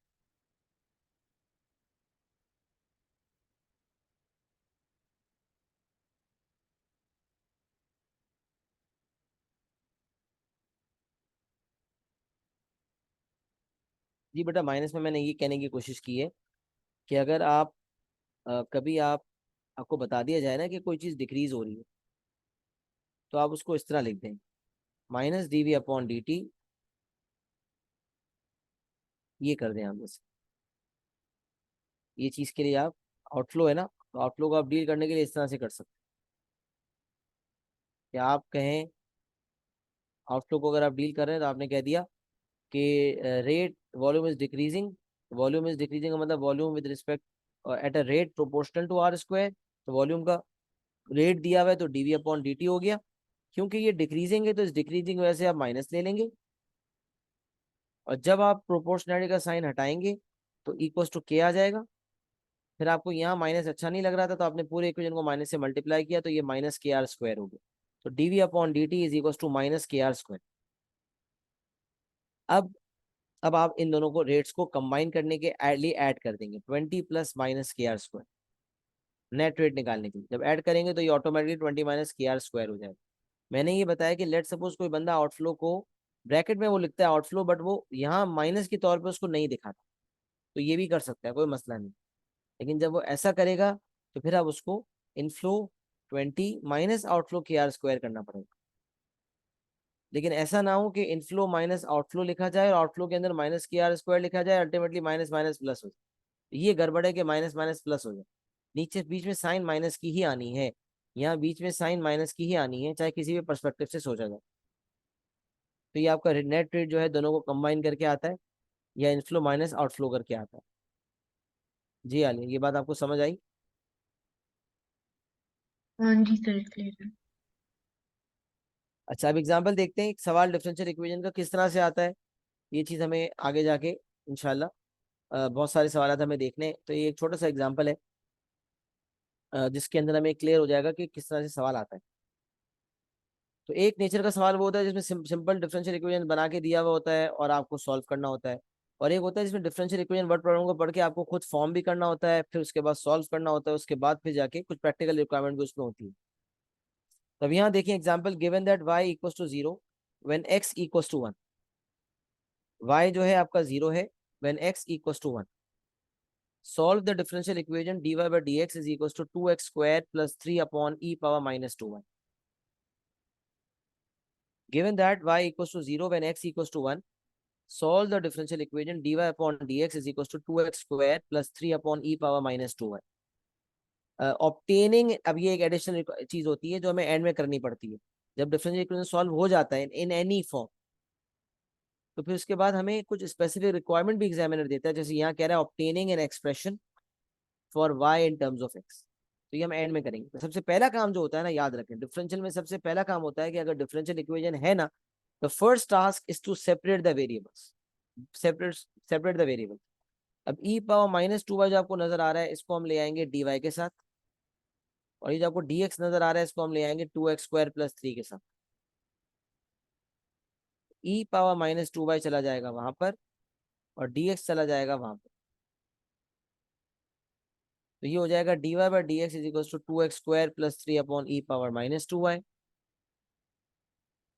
जी बेटा, माइनस में मैंने ये कहने की कोशिश की है कि अगर आप कभी आपको बता दिया जाए ना कि कोई चीज डिक्रीज हो रही है, तो आप उसको इस तरह लिख दें, माइनस dv अपॉन dt, ये कर दें आप बस। ये चीज के लिए आप, आउटफ्लो है ना, तो आउटफ्लो को आप डील करने के लिए इस तरह से कर सकते हैं कि आप कहें, आउटफ्लो को अगर आप डील कर रहे हैं तो आपने कह दिया कि रेट, वॉल्यूम इज डिक्रीजिंग का मतलब volume with respect at a rate proportional to r square. तो वॉल्यूम का रेट दिया हुआ है तो dv अपॉन dt हो गया। क्योंकि ये डिक्रीजिंग है तो इस डिक्रीजिंग वजह से आप माइनस ले लेंगे, और जब आप प्रोपोर्शनलिटी का साइन हटाएंगे तो इक्वल्स टू के आ जाएगा। फिर आपको यहाँ माइनस अच्छा नहीं लग रहा था तो आपने पूरे इक्वेशन को माइनस से मल्टीप्लाई किया, तो ये माइनस के आर स्क्वायर हो गया। तो dv upon dt is equal to minus k r square. अब अब आप इन दोनों को, रेट्स को कंबाइन करने के लिए ऐड कर देंगे 20 plus minus k r square. Net rate निकालने के लिए। जब ऐड करेंगे तो ये automatically 20 minus k r square हो जाएगा। मैंने ये बताया कि लेट सपोज कोई बंदा आउटफ्लो को ब्रैकेट में वो लिखता है आउटफ्लो, बट वो यहाँ माइनस के तौर पे उसको नहीं दिखाता, तो ये भी कर सकता है, कोई मसला नहीं। लेकिन जब वो ऐसा करेगा तो फिर आप उसको इनफ्लो 20 माइनस आउटफ्लो के आर स्क्वायर करना पड़ेगा। लेकिन ऐसा ना हो कि इनफ्लो माइनस आउटफ्लो लिखा जाए और आउटफ्लो के अंदर माइनस के आर स्क्वायर लिखा जाए, अल्टीमेटली माइनस माइनस प्लस हो जाए। ये गड़बड़ है कि माइनस माइनस प्लस हो जाए। नीचे बीच में साइन माइनस की ही आनी है, यहाँ बीच में साइन माइनस की ही आनी है, चाहे किसी भी पर्सपेक्टिव से सोचा जाए। तो ये आपका नेट रेट जो है दोनों को कंबाइन करके आता है, या इनफ्लो माइनस आउटफ्लो करके आता है। जी आलिया, ये बात आपको समझ आई? हाँ जी सर, क्लियर है। अच्छा, अब एग्जाम्पल देखते हैं एक सवाल डिफरेंशियल इक्वेशन का किस तरह से आता है। ये चीज़ हमें आगे जाके इंशाल्लाह बहुत सारे सवाल हमें देखने हैं। तो ये एक छोटा सा एग्जाम्पल है जिसके अंदर हमें क्लियर हो जाएगा कि किस तरह से सवाल आता है। तो एक नेचर का सवाल वो होता है जिसमें सिंपल डिफरेंशियल इक्वेशन बना के दिया हुआ होता है और आपको सॉल्व करना होता है। और एक होता है जिसमें डिफरेंशियल इक्वेशन वर्ड प्रॉब्लम को पढ़ के आपको खुद फॉर्म भी करना होता है, फिर उसके बाद सॉल्व करना होता है, उसके बाद फिर जाके कुछ प्रैक्टिकल रिक्वायरमेंट भी उसमें होती है। तब यहाँ देखिए example, given that y equal to zero when x equal to one. Y जो है आपका जीरो है when x equal to one. Solve the differential equation dy by dx is equals to 2x square plus 3 upon e power minus 2y. Given that y equals to 0 when x equals to 1, solve the differential equation dy upon dx is equals to 2x square plus 3 upon e power minus 2y. Obtaining, अब ये एक एडिशनल चीज होती है जो हमें एंड में करनी पड़ती है। जब डिफरेंशियल इक्वेशन सॉल्व हो जाता है इन एनी फॉर्म, तो फिर उसके बाद हमें कुछ स्पेसिफिक रिक्वायरमेंट भी एग्जामिनर देता है। जैसे यहाँ कह रहा है obtaining an expression for y in terms of x, तो ये हम एंड में करेंगे। तो सबसे पहला काम जो होता है ना, याद रखें, डिफरेंशियल में सबसे पहला काम होता है कि अगर डिफरेंशियल इक्वेशन है ना, the first task is to separate the variables. Separate separate the variable. अब e power minus two y जो आपको नजर आ रहा है, इसको हम ले आएंगे डी वाई के साथ, और ये जो आपको डी एक्स नजर आ रहा है, इसको हम ले आएंगे 2x² प्लस 3 के साथ। ई पावर माइनस टू वाई चला जाएगा वहां पर, और डी एक्स चला जाएगा वहां पर। तो ये हो जाएगा dy by d x is equal to 2x² plus 3 upon e power minus two y,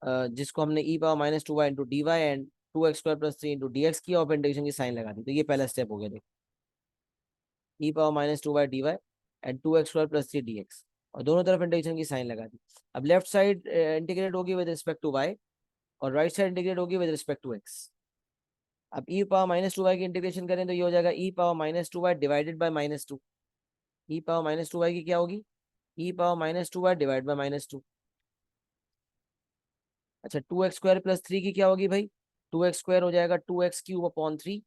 जिसको हमने e power minus two y into d y and 2x² plus 3 into d x किया, और इंटीग्रेशन की साइन लगा दी। तो ये पहला स्टेप हो गया। देखो, e power minus two y d y and 2x² plus 3 d x, और दोनों तरफ इंटीग्रेशन की साइन लगा दी। अब लेफ्ट साइड इंटीग्रेट होगी विद रिस्पेक्ट टू वाई, और राइट साइड इंटीग्रेट होगी विद रिस्पेक्ट टू एक्स। अब e power minus two y की इंटीग्रेशन करें तो ये हो जाएगा e power minus two y divided by minus two. E power minus two y की क्या होगी? E power minus two y divide by minus two. अच्छा, 2x² प्लस 3 की क्या होगी भाई? 2x² हो जाएगा 2x³ अपॉन 3,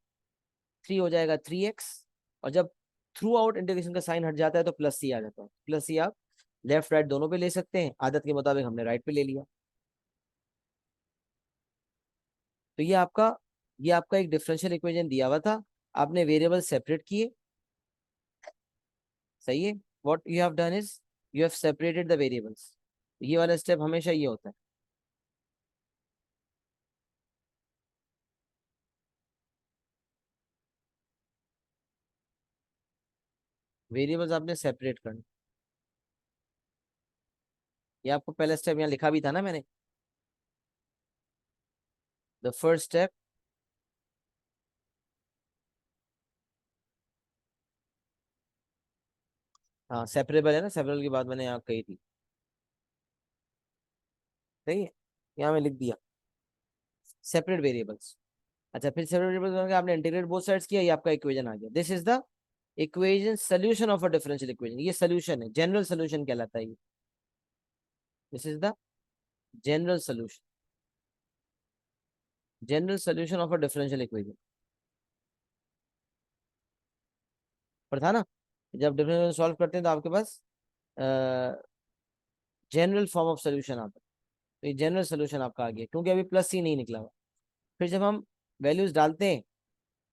3 हो जाएगा 3x, और जब थ्रू आउट इंटीग्रेशन का साइन हट जाता है तो प्लस सी आ जाता है। प्लस सी आप लेफ्ट राइट दोनों पे ले सकते हैं, आदत के मुताबिक हमने राइट पे ले लिया। तो ये आपका एक डिफरेंशियल इक्वेशन दिया हुआ था, आपने वेरिएबल सेपरेट किए। सही है। What you have done is you have separated the variables. ये वाला स्टेप हमेशा ये होता है। वेरिएबल्स आपने सेपरेट करना। ये आपको पहला स्टेप यहाँ लिखा भी था ना मैंने, द फर्स्ट स्टेप। हाँ, सेपरेबल है ना, सेपरेबल की बात मैंने यहाँ कही थी। सही है, यहाँ मैं लिख दिया सेपरेट वेरिएबल्स। अच्छा, फिर सेपरेट वेरिएबल्स बन के आपने इंटीग्रेट बोथ साइड्स किया, ये आपका इक्वेशन आ गया। This is the equation solution of a differential equation. ये सोल्यूशन है, जनरल सोल्यूशन कहलाता है ये। This is the general solution, general solution of a differential equation. पर था ना, जब डिफरेंशियल सॉल्व करते हैं तो आपके पास जनरल फॉर्म ऑफ सोल्यूशन आता है। तो ये जनरल सोल्यूशन आपका आ गया, क्योंकि अभी प्लस सी नहीं निकला हुआ। फिर जब हम वैल्यूज डालते हैं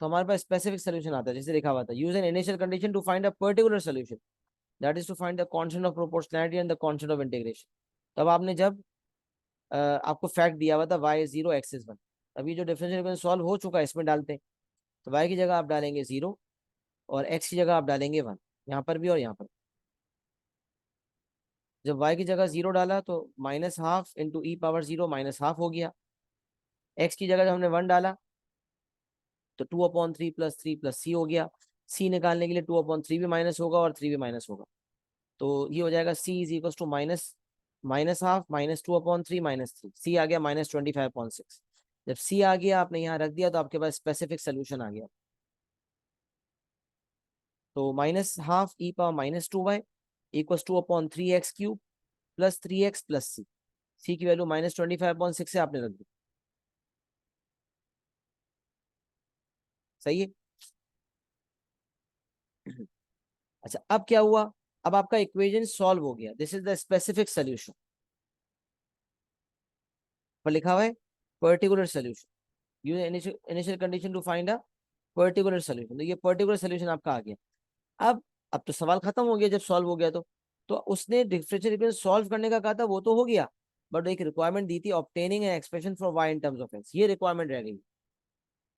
तो हमारे पास स्पेसिफिक सोल्यूशन आता है, जैसे लिखा हुआ था, use an initial condition to find a particular solution, that is to find the constant of proportionality and the constant of integration. तब आपने जब आपको फैक्ट दिया हुआ था y इज 0 x इज 1, अभी जो डिफरेंशियल इक्वेशन सॉल्व हो चुका है इसमें डालते हैं। तो y की जगह आप डालेंगे 0, और x की जगह आप डालेंगे 1, यहाँ पर भी और यहाँ पर। जब y की जगह 0 डाला तो -½ इंटू e⁻0 -½ हो गया। x की जगह जब हमने 1 डाला तो 2/3 + 3 + c हो गया। c निकालने के लिए 2/3 भी माइनस होगा और 3 भी माइनस होगा, तो ये हो जाएगा c = -½ -2/3 -3, c आ गया -25.6। जब c आ गया आपने यहाँ रख दिया तो आपके पास स्पेसिफिक सोल्यूशन आ गया। तो -½ e⁻² = 2/3x³ + 3x + c। c की वैल्यू -25.6 से आपने रख दी। सही है। अच्छा, अब क्या हुआ? अब आपका इक्वेशन सॉल्व हो गया। This is the specific solution, पर लिखा हुआ है particular solution. Use initial condition to find a particular solution. तो ये पर्टिकुलर सोल्यूशन आपका आ गया। अब तो सवाल खत्म हो गया जब सॉल्व हो गया तो उसने डिफरेंशियल इक्वेशन सॉल्व करने का कहा था, वो तो हो गया, बट एक रिक्वायरमेंट दी थी, obtaining an expression for y in terms of x। ये रिक्वायरमेंट रह गई,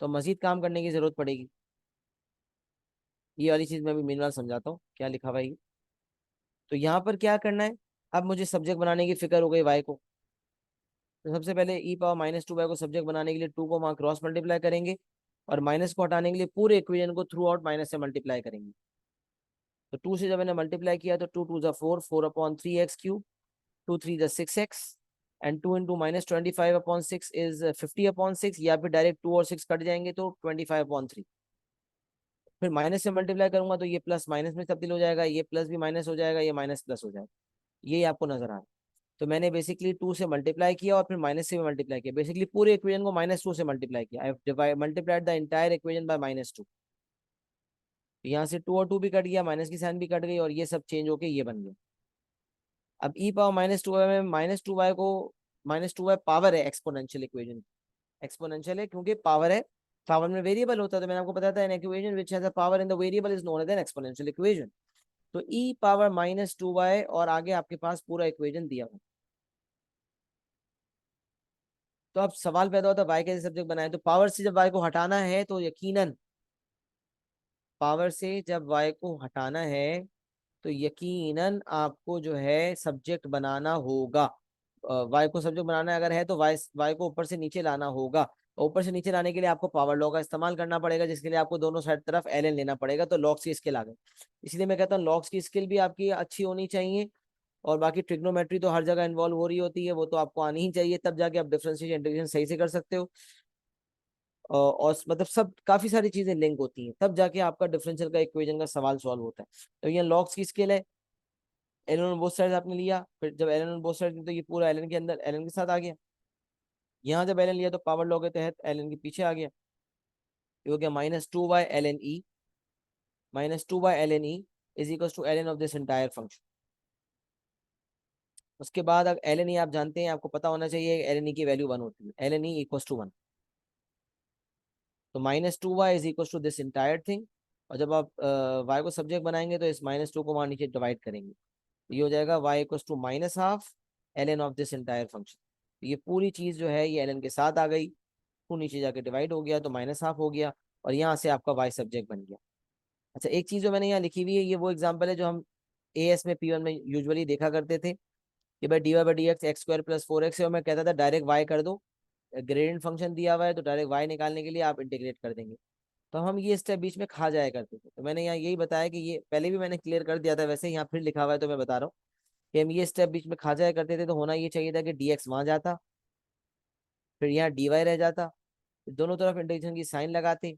तो मजीद काम करने की जरूरत पड़ेगी। ये वाली चीज मैं भी मीनवाल समझाता हूँ क्या लिखा हुआ है ये। तो यहाँ पर क्या करना है, अब मुझे सब्जेक्ट बनाने की फिक्र हो गई y को। तो सबसे पहले e⁻² को सब्जेक्ट बनाने के लिए 2 को वहां क्रॉस मल्टीप्लाई करेंगे, और माइनस को हटाने के लिए पूरे इक्वेशन को थ्रू आउट माइनस से मल्टीप्लाई करेंगे। तो 2 से जब मैंने मल्टीप्लाई किया तो 2 2 4, 4/3x³, 2 3 6x, and 2 into -25/6 is 50/6, या फिर डायरेक्ट 2 और 6 कट जाएंगे तो 25/3। फिर माइनस से मल्टीप्लाई करूंगा तो ये प्लस माइनस में तब्दील हो जाएगा, ये प्लस भी माइनस हो जाएगा, ये माइनस प्लस हो जाएगा। ये आपको नजर आ रहा है। तो मैंने बेसिकली 2 से मल्टीप्लाई किया और फिर माइनस से भी मल्टीप्लाई किया। बेसिकली पूरे इक्वेशन को -2 से मल्टीप्लाई किया। आई multiplied the entire equation by -2। यहाँ से 2 और 2 भी कट गया, माइनस की साइन भी कट गई, और ये सब चेंज होके ये बन गया। अब e⁻² में -2y को, -2y पावर है एक्सपोनेंशियल इक्वेशन। एक्सपोनेंशियल है क्योंकि पावर है, पावर में वेरिएबल होता है। तो मैंने आपको बताया था an equation which has a power in the variable is known as an exponential equation. तो e⁻²y, और आगे आपके पास पूरा इक्वेशन दिया हुआ। तो अब सवाल पैदा होता है y कैसे सब्जेक्ट बनाए। तो पावर से जब y को हटाना है तो यकीनन, पावर से जब y को हटाना है तो यकीनन आपको जो है सब्जेक्ट बनाना होगा। y को सब्जेक्ट बनाना अगर है तो y को ऊपर से नीचे लाना होगा। और ऊपर से नीचे लाने के लिए आपको पावर लॉ का इस्तेमाल करना पड़ेगा, जिसके लिए आपको दोनों साइड तरफ ln लेना पड़ेगा। तो लॉग्स की स्किल आ गई। इसलिए मैं कहता हूँ लॉग्स की स्किल भी आपकी अच्छी होनी चाहिए। और बाकी ट्रिग्नोमेट्री तो हर जगह इन्वॉल्व हो रही होती है, वो तो आपको आनी ही चाहिए, तब जाके आप डिफरेंशिएशन इंटीग्रेशन सही से कर सकते हो। और मतलब सब काफी सारी चीजें लिंक होती हैं, तब जाके आपका डिफरेंशियल का इक्वेशन का सवाल सॉल्व होता है। तो ये लॉग्स की स्किल है। एलन ऑन बोथ साइड आपने लिया, फिर जब एलन ऑन बोथ साइड तो ये पूरा एलन के अंदर एलन के साथ आ गया। यहाँ जब एलन लिया तो पावर लॉ के तहत एलन के पीछे आ गया। ये हो गया -2/ln e, -2/ln e is equal to ln of this entire function. उसके बाद अब ln e आप जानते हैं, आपको पता होना चाहिए ln e की वैल्यू 1 होती है। ln e इक्वल टू 1, तो -2y is equal to this entire thing. और जब आप y को सब्जेक्ट बनाएंगे तो इस -2 को वहां नीचे डिवाइड करेंगे, तो ये हो जाएगा y equal to -½ ln of this entire function. ये पूरी चीज जो है ये ln के साथ आ गई, टू नीचे जाके डिवाइड हो गया तो -½ हो गया, और यहाँ से आपका y सब्जेक्ट बन गया। अच्छा, एक चीज जो मैंने यहाँ लिखी हुई है, ये वो एग्जाम्पल है जो हम एएस में P1 में यूजुअली देखा करते थे कि भाई dy/dx x² + 4x है, और मैं कहता था डायरेक्ट y कर दो। ग्रेडियंट फंक्शन दिया हुआ है तो डायरेक्ट y निकालने के लिए आप इंटीग्रेट कर देंगे। तो हम ये स्टेप बीच में खा जाया करते थे। तो मैंने यहाँ यही बताया कि ये पहले भी मैंने क्लियर कर दिया था, वैसे यहाँ फिर लिखा हुआ है तो मैं बता रहा हूँ कि हम ये स्टेप बीच में खा जाया करते थे। तो होना ये चाहिए था कि dx वहां जाता, फिर यहाँ dy रह जाता, फिर दोनों तरफ इंटीग्रेशन की साइन लगाते,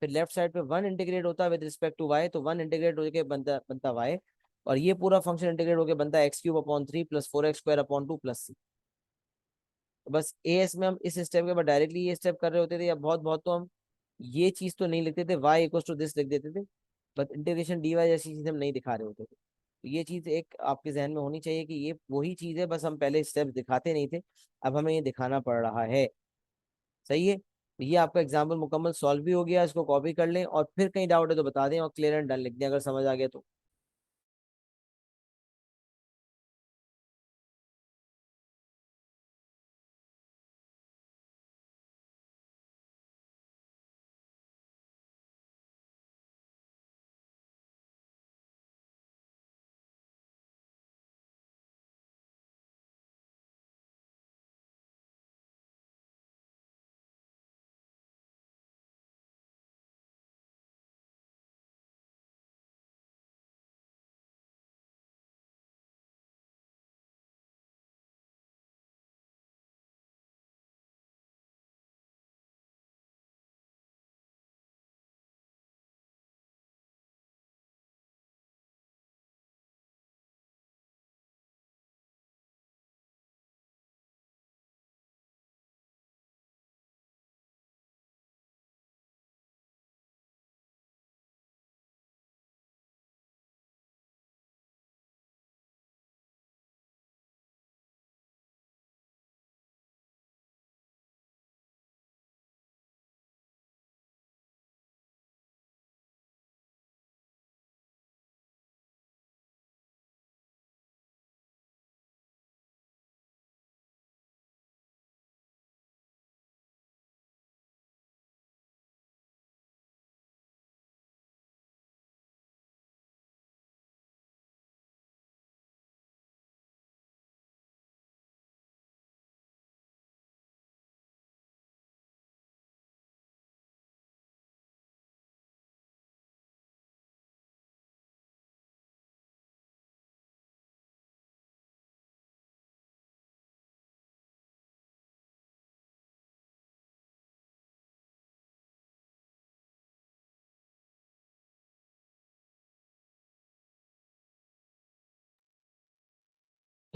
फिर लेफ्ट साइड पे 1 इंटीग्रेट होता विद रिस्पेक्ट टू y, तो 1 इंटीग्रेट होके बनता बनता y, और ये पूरा फंक्शन इंटीग्रेट होके बनता है x³ / 3 + 4x² / 2 + c। तो बस एएस में हम इस स्टेप के बाद डायरेक्टली ये स्टेप कर रहे होते थे, या बहुत बहुत तो हम ये चीज तो नहीं लिखते थे, y इक्वल टू दिस लिख देते थे, बट इंटीग्रेशन dy जैसी चीज हम नहीं दिखा रहे होते थे। तो ये चीज एक आपके जहन में होनी चाहिए कि ये वही चीज है, बस हम पहले स्टेप दिखाते नहीं थे, अब हमें ये दिखाना पड़ रहा है। सही है। तो ये आपका एग्जाम्पल मुकम्मल सॉल्व भी हो गया, इसको कॉपी कर लें, और फिर कहीं डाउट है तो बता दें, और क्लियर एंड डन लिख दें अगर समझ आ गया तो।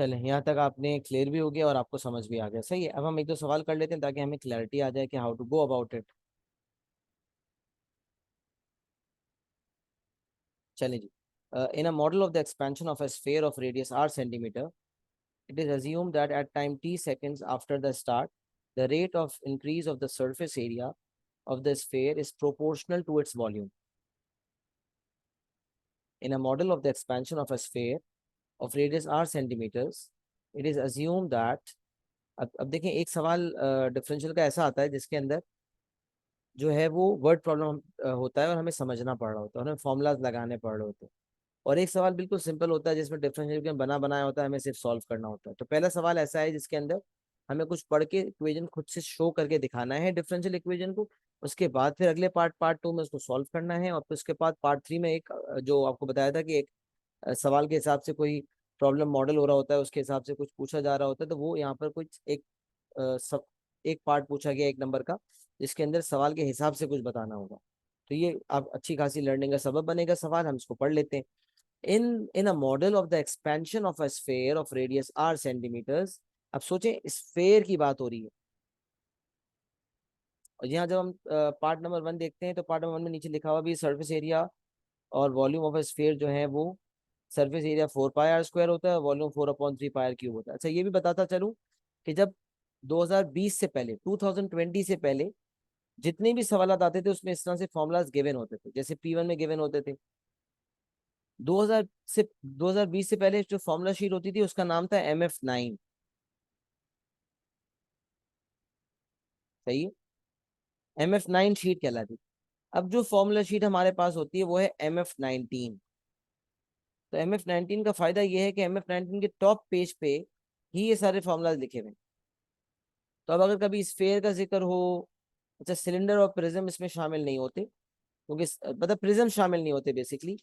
चले, यहाँ तक आपने क्लियर भी हो गया और आपको समझ भी आ गया। सही है, अब हम एक दो सवाल कर लेते हैं ताकि हमें क्लैरिटी आ जाए कि how to go about it. चले जी। In a model of the expansion of a sphere of radius r centimeter, it is assumed that at time t seconds after the start, the rate of increase of the surface area of the sphere is proportional to its volume. In a model of the expansion of a sphere of radius r centimeters, it is assumed that, अब देखें एक सवाल डिफरेंशियल का ऐसा आता है जिसके अंदर जो है वो वर्ड प्रॉब्लम होता है और हमें समझना पड़ रहा होता है, हमें फॉर्मूलाज लगाने पड़ रहे होते हैं। और एक सवाल बिल्कुल सिंपल होता है जिसमें डिफरेंशियल का बना बनाया होता है, हमें सिर्फ सॉल्व करना होता है। तो पहला सवाल ऐसा है जिसके अंदर हमें कुछ पढ़ के इक्वेशन खुद से शो करके दिखाना है डिफरेंशियल इक्वेशन को। उसके बाद फिर अगले पार्ट 2 में उसको सॉल्व करना है, और फिर उसके बाद पार्ट 3 में एक जो आपको बताया था कि एक सवाल के हिसाब से कोई प्रॉब्लम मॉडल हो रहा होता है, उसके हिसाब से कुछ पूछा जा रहा होता है, तो वो यहाँ पर कुछ एक सब एक पार्ट पूछा गया एक नंबर का जिसके अंदर सवाल के हिसाब से कुछ बताना होगा। तो ये आप अच्छी खासी लर्निंग का सबब बनेगा। सवाल हम इसको पढ़ लेते हैं। in a model of the expansion of a sphere of radius r centimeters, अब सोचें स्फेयर की बात हो रही है, और यहाँ जब हम पार्ट नंबर 1 देखते हैं तो पार्ट नंबर 1 में नीचे लिखा हुआ भी सर्फेस एरिया और वॉल्यूम ऑफ ए स्फेयर जो है वो सरफेस एरिया 4 पाई r² होता है, वॉल्यूम 4/3 पाई r³ होता है। अच्छा, ये भी बताता चलूं कि जब 2020 से पहले 2020 से पहले जितने भी सवाल आते थे उसमें इस तरह से फॉर्मूलाज गिवन होते थे, जैसे P1 में गिवन होते थे। 2020 से पहले जो फॉर्मूला शीट होती थी उसका नाम था MF9। सही है, MF9 शीट कहलाती। अब जो फॉर्मूला शीट हमारे पास होती है वो है MF19। तो MF19 का फायदा ये है कि MF19 के टॉप पेज पे ही ये सारे फॉर्मूलाज लिखे हुए हैं। तो अब अगर कभी स्फेयर का जिक्र हो, अच्छा सिलेंडर और प्रिज्म इसमें शामिल नहीं होते, क्योंकि मतलब प्रिज्म शामिल नहीं होते बेसिकली,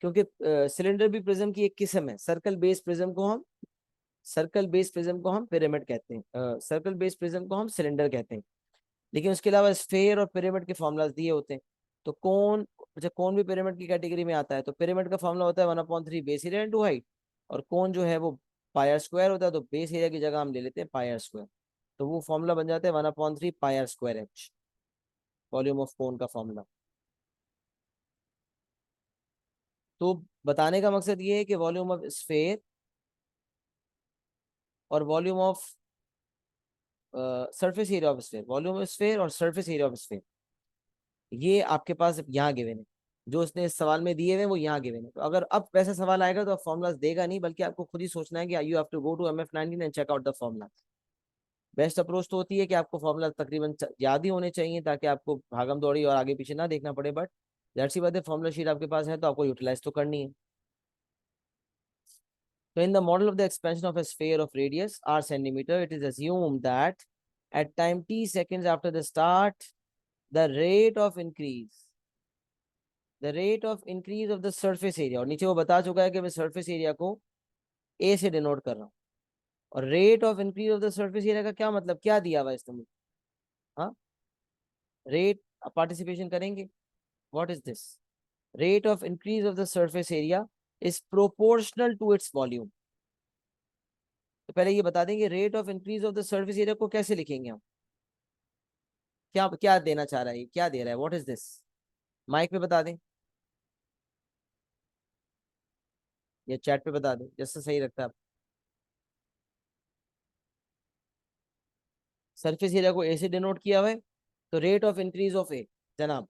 क्योंकि सिलेंडर भी प्रिज्म की एक किस्म है। सर्कल बेस प्रिज्म को हम पिरामिड कहते हैं, सर्कल बेस प्रिज्म को हम सिलेंडर कहते हैं। लेकिन उसके अलावा स्फेयर और पिरामिड के फॉर्मूलाज दिए होते हैं। तो कौन, अच्छा कौन भी पिरामिड की कैटेगरी में आता है, तो पिरामिड का फॉर्मूला होता है 1/3 बेस एरिया इंटू हाइट। और कौन जो है वो पाई r² होता है, तो बेस एरिया की जगह हम ले लेते हैं पाई r²। तो वो फॉर्मूला बन जाता है 1/3 पाई r²h, वॉल्यूम ऑफ कोन का फॉर्मूला। तो बताने का मकसद ये है कि वॉल्यूम ऑफ स्फेयर और volume of surface area of sphere, volume of sphere और सरफेस एरिया ऑफ स्फेयर, ये आपके पास यहाँ गिवन है। जो उसने इस सवाल में दिए हुए वो यहाँ गिवन है। तो अगर अब वैसा सवाल आएगा तो आप फॉर्मुलाज देगा नहीं, बल्कि आपको खुद ही सोचना है कि you have to go to MF19 and check out the formula. Best approach तो होती है कि आपको फॉर्मुला तकरीबन याद ही होने चाहिए ताकि आपको भागम दौड़ी और आगे पीछे ना देखना पड़े। बट दैट सी बात है, फॉर्मुला शीट आपके पास है तो आपको यूटिलाइज तो करनी है। So in the model of the expansion of a sphere of radius r centimeter, it is assumed that at time t seconds after the start, the rate of increase of the surface area, और नीचे वो बता चुका है कि मैं surface area को a से डिनोट कर रहा हूँ। और rate of increase of the surface area का क्या मतलब, क्या दिया हुआ इसमें? हाँ, रेट, पार्टिसिपेशन करेंगे। What is this? Rate of increase of the surface area is proportional to its volume. तो पहले ये बता देंगे rate of increase of the surface area को कैसे लिखेंगे हम, क्या क्या देना चाह रहा है, क्या दे रहा है, व्हाट इज दिस? माइक पे बता दें या चैट पे बता दें, जैसा सही लगता है। सरफेस एरिया को ए से डिनोट किया हुआ है, तो रेट ऑफ इंक्रीज ऑफ ए, जनाब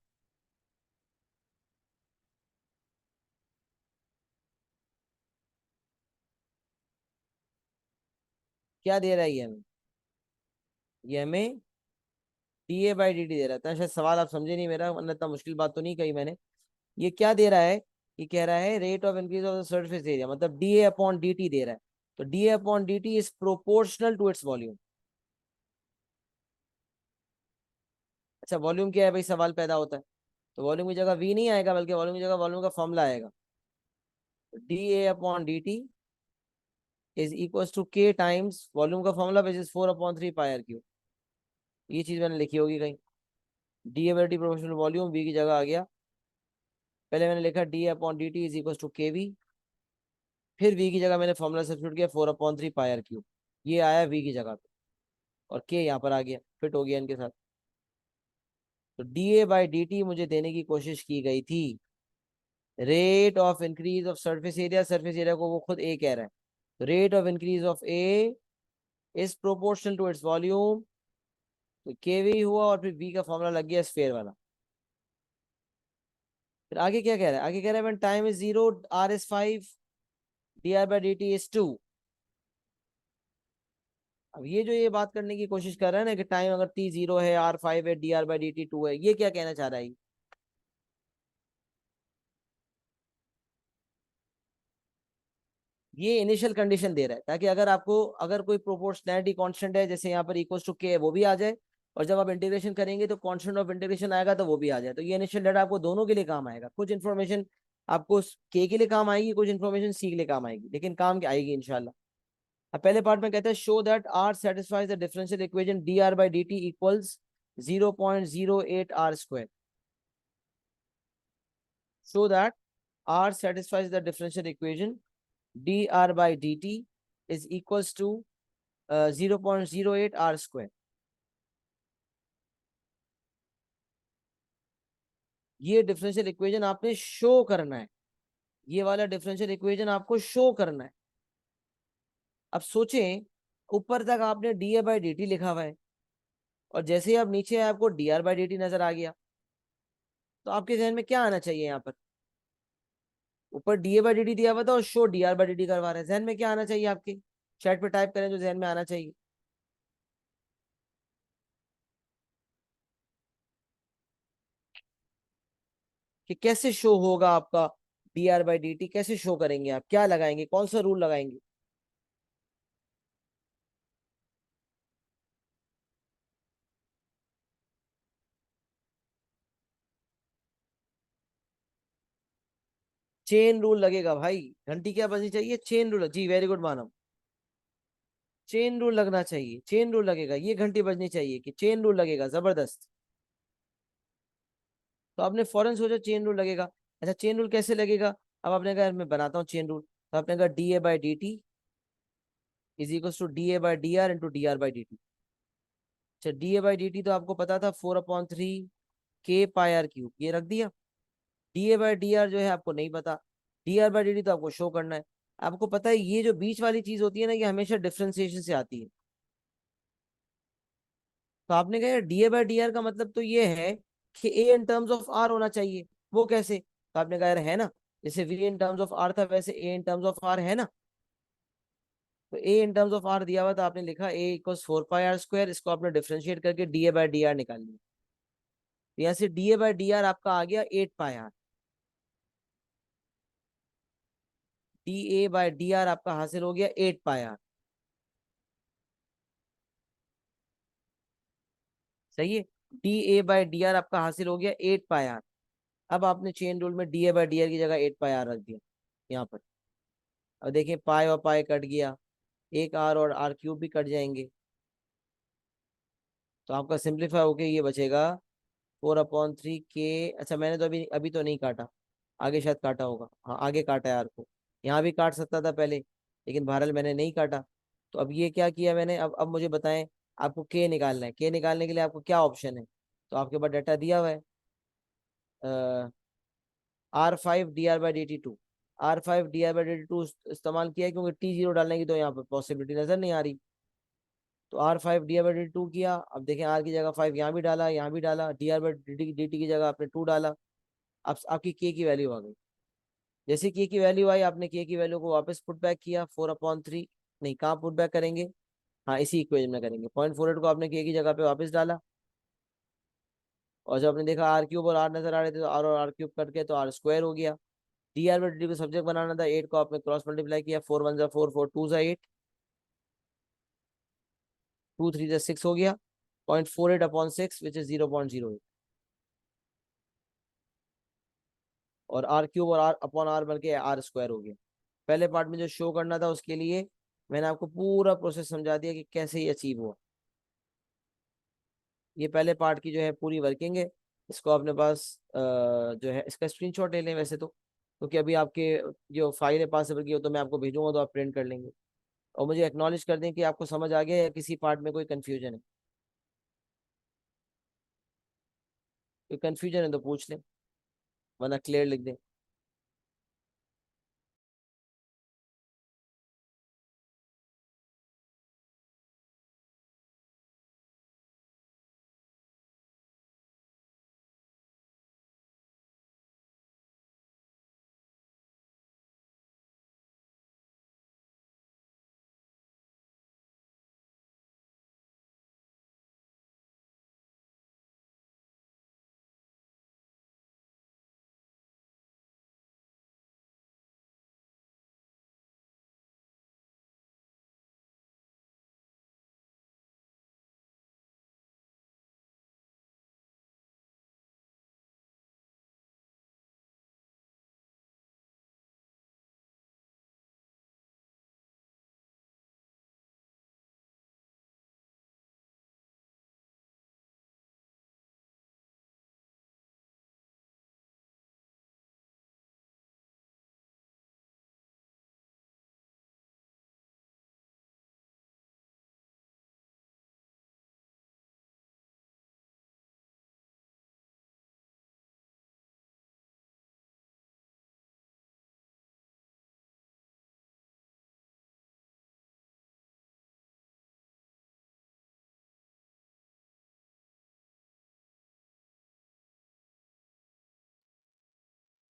क्या दे रहा है ये हमें? ये हमें dA/dt दे रहा था। शायद सवाल आप समझे नहीं मेरा, वरना इतना मुश्किल बात तो नहीं कही मैंने। ये क्या दे रहा है? ये कह रहा है rate of increase of the surface area, मतलब dA/dt दे रहा है। तो dA/dt is proportional to its volume. अच्छा, वॉल्यूम क्या है भाई, सवाल पैदा होता है तो वॉल्यूम की जगह v नहीं आएगा, बल्कि वॉल्यूम की जगह वॉल्यूम का फॉर्मूला आएगा। dA/dt is equal to k times volume का formula which is 4/3 pi r³। ये चीज मैंने लिखी होगी कहीं। dA/dt प्रोपोर्शनल वॉल्यूम, v की जगह आ गया। पहले मैंने लिखा dA/dt is equal to kv, फिर v की जगह मैंने फॉर्मूला सब्स्टिट्यूट किया 4/3 पाई आर क्यूब, ये आया v की जगह पे, और k यहाँ पर आ गया, फिट हो गया इनके साथ। तो dA/dt मुझे देने की कोशिश की गई थी rate of increase of surface area को वो खुद ए कह रहा है, तो rate of increase of A is proportional to its volume, तो केवी हुआ और फिर वी का फॉर्मूला लग गया स्फीयर वाला। फिर आगे क्या कह रहा है, आगे कह रहा है when time is 0 r is 5 dr/dt is 2। अब ये जो ये बात करने की कोशिश कर रहा है ना कि टाइम अगर t 0 है, r 5 है, dr/dt 2 है, ये क्या कहना चाह रहा है? ये इनिशियल कंडीशन दे रहा है ताकि अगर आपको, अगर कोई प्रोपोर्शनैलिटी कांस्टेंट है जैसे यहाँ पर इक्वल्स टू के है वो भी आ जाए, और जब आप इंटीग्रेशन करेंगे तो कांस्टेंट ऑफ इंटीग्रेशन आएगा तो वो भी आ जाए। तो ये इनिशियल डाटा आपको दोनों के लिए काम आएगा, कुछ इन्फॉर्मेशन आपको के लिए काम आएगी, कुछ इन्फॉर्मेशन सी के लिए काम आएगी, लेकिन काम क्या आएगी इंशाल्लाह। अब पहले पार्ट में कहते हैं show that r satisfies the differential equation d r by d t equals 0.08 r²। Show that r satisfies the differential equation dr/dt is equals to 0.08 r²। ये डिफरेंशियल इक्वेशन आपने शो करना है, ये वाला डिफरेंशियल इक्वेशन आपको शो करना है। अब सोचें, ऊपर तक आपने dA/dt लिखा हुआ है, और जैसे ही आप नीचे आए आपको dr/dt नजर आ गया, तो आपके जहन में क्या आना चाहिए? यहाँ पर ऊपर dA/dt दिया हुआ था और शो dr/dt करवा रहे हैं, जहन में क्या आना चाहिए आपके? चैट पे टाइप करें जो जहन में आना चाहिए। कि कैसे शो होगा आपका dr/dt, कैसे शो करेंगे आप, क्या लगाएंगे, कौन सा रूल लगाएंगे? चेन रूल लगेगा भाई, घंटी क्या बजनी चाहिए? Chain rule. जी very good Manav, chain rule लगना चाहिए, चेन रूल लगेगा, ये घंटी बजनी चाहिए कि चेन रूल लगेगा, जबरदस्त। तो आपने फौरन सोचा चेन रूल लगेगा। अच्छा चेन रूल कैसे लगेगा? अब आपने कहा मैं बनाता हूँ चेन रूल, तो आपने कहा dA/dt is equal to dA/dr into dr/dt। अच्छा dA/dt तो आपको पता था 4/3 k पाई आर क्यूब, ये रख दिया। dA/dr जो है आपको नहीं पता, dr/dt तो आपको शो करना है। आपको पता है ये जो बीच वाली चीज होती है ना, ये हमेशा डिफरेंशिएशन से आती है। तो आपने कहा dA/dr का मतलब तो ये है कि a in terms of r होना चाहिए, वो कैसे? तो आपने कहा यार है ना, जैसे v in terms of r था वैसे a in terms of r है ना। तो a in terms of r दिया हुआ था, आपने लिखा a इक्वल्स 4πr², इसको आपने डिफरेंशिएट करके dA/dr निकाल लिया। तो यहाँ से dA/dr आपका आ गया 8πr, dA/dr आपका हासिल हो गया 8πr। सही है, dA/dr आपका हासिल हो गया 8πr। अब आपने चेन रूल में dA/dr की जगह 8πr रख दिया यहाँ पर। अब देखिए पाई और पाई कट गया, एक आर और आर क्यूब भी कट जाएंगे, तो आपका सिंप्लीफाई होके ये बचेगा 4/3 के। अच्छा मैंने तो अभी अभी तो नहीं काटा, आगे शायद काटा होगा, हाँ आगे काटा है आर को, यहाँ भी काट सकता था पहले, लेकिन बहरहाल मैंने नहीं काटा। तो अब ये क्या किया मैंने, अब मुझे बताएं, आपको के निकालना है, के निकालने के लिए आपको क्या ऑप्शन है? तो आपके पास डाटा दिया हुआ है r5 dr/dt 2, r5 dr/dt 2 इस्तेमाल किया है क्योंकि t0 डालने की तो यहाँ पर पॉसिबिलिटी नजर नहीं आ रही। तो r5 dr/dt 2 किया, अब देखें r की जगह 5 यहाँ भी डाला, यहाँ भी डाला, dr/dt की जगह आपने 2 डाला। अब आपकी के की वैल्यू आ गई। जैसे के की वैल्यू आई, आपने के की वैल्यू को वापस पुट बैक किया 4/3, नहीं कहाँ पुट बैक करेंगे, हाँ इसी इक्वेशन में करेंगे। 0.48 को आपने के की जगह पे वापस डाला, और जब आपने देखा आर क्यूब और आर नजर आ रहे थे तो आर और आर क्यूब कट के तो आर स्क्वायर हो गया। dr/dt को सब्जेक्ट बनाना था, 8 को आपने क्रॉस मल्टीप्लाई किया, 4 1 जा 4, 4 2 जा 8, 2 3 जा 6 हो गया, 0.48/6 विच इज 0.08, और आर क्यूब और आर अपॉन आर बन के आर स्क्वायर हो गया। पहले पार्ट में जो शो करना था उसके लिए मैंने आपको पूरा प्रोसेस समझा दिया कि कैसे ये अचीव हुआ। ये पहले पार्ट की जो है पूरी वर्किंग है, इसको अपने पास जो है इसका स्क्रीनशॉट ले लें वैसे तो, क्योंकि अभी आपके जो फाइल है पास की हो तो मैं आपको भेजूंगा तो आप प्रिंट कर लेंगे। और मुझे एक्नॉलेज कर दें कि आपको समझ आ गया या किसी पार्ट में कोई कंफ्यूजन है। कोई कंफ्यूजन है तो पूछ लें, वरना क्लियर लिख दें।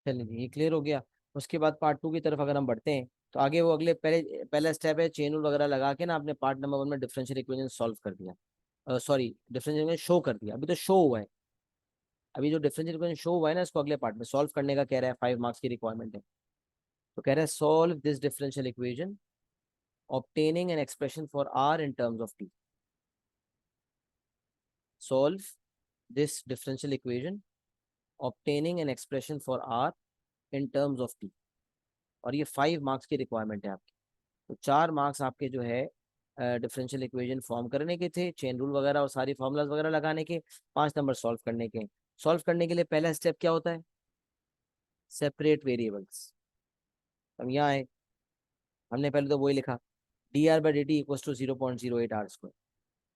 चलिए जी, ये क्लियर हो गया। उसके बाद पार्ट टू की तरफ अगर हम बढ़ते हैं तो आगे वो अगले पहला स्टेप है, चेन रूल वगैरह लगा के ना आपने पार्ट नंबर 1 में डिफरेंशियल इक्वेशन सॉल्व कर दिया, सॉरी डिफरेंशियल इक्वेशन शो कर दिया। अभी तो शो हुआ है, अभी जो डिफरेंशियल इक्वेशन शो हुआ है ना इसको अगले पार्ट में सॉल्व करने का कह रहा है, 5 मार्क्स की रिक्वायरमेंट है। तो कह रहा है solve this differential equation obtaining an expression for r in terms of t. Solve this differential equation obtaining an expression for r in terms of t. और ये 5 मार्क्स की रिक्वायरमेंट है आपकी। तो 4 मार्क्स आपके जो है डिफरेंशियल इक्वेशन फॉर्म करने के थे, चेन रूल वगैरह और सारी फॉर्मूलाज वगैरह लगाने के, 5 नंबर सॉल्व करने के। सॉल्व करने के लिए पहला स्टेप क्या होता है? Separate variables. हम यहाँ आए, हमने पहले तो वही लिखा, d r by d t equal to 0.08 R²।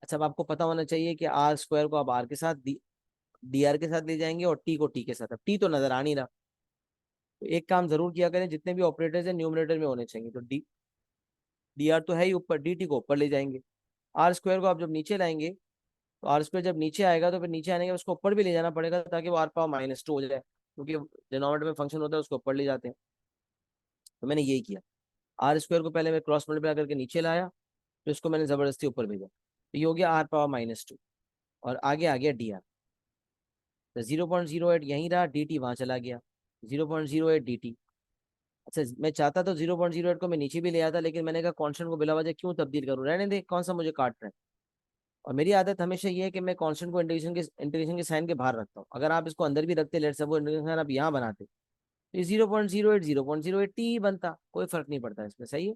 अच्छा, अब आपको पता होना चाहिए कि आर स्क्वायर को आप आर के साथ, डी आर के साथ ले जाएंगे और टी को टी के साथ। अब टी तो नजर आ नहीं रहा, तो एक काम जरूर किया करें, जितने भी ऑपरेटर्स हैं न्यूमरेटर में होने चाहिए। तो डी आर तो है ही ऊपर, डी टी को ऊपर ले जाएंगे। आर स्क्वायर को आप जब नीचे लाएंगे तो आर स्क्वायर जब नीचे आएगा तो फिर नीचे आने के बाद उसको ऊपर भी ले जाना पड़ेगा ताकि वो आर पावर -2 हो जाए, क्योंकि डिनोमिनेटर में फंक्शन होता है उसको ऊपर ले जाते हैं। तो मैंने यही किया, आर स्क्वायर को पहले मैं क्रॉस मल्टीप्लाई करके नीचे लाया, तो इसको मैंने जबरदस्ती ऊपर भेजा, तो ये हो गया आर पावर -2। और आगे आ गया डी आर, तो 0.08 यहीं रहा, डी टी वहां चला गया, 0.08 डी टी। अच्छा, मैं चाहता तो 0.08 को मैं नीचे भी ले आता, लेकिन मैंने कहा कॉन्स्टेंट को बिला वजह क्यों तब्दील करूँ, रहने दे, कौन सा मुझे काट रहा है। और मेरी आदत हमेशा ये है कि मैं कांस्टेंट को इंटीग्रेशन के साइन के बाहर रखता हूँ। अगर आप इसको अंदर भी रखते, लेट सपोज इंटीग्रेशन आप यहाँ बनाते, तो 0.08 टी बनता, कोई फर्क नहीं पड़ता इसमें। सही है,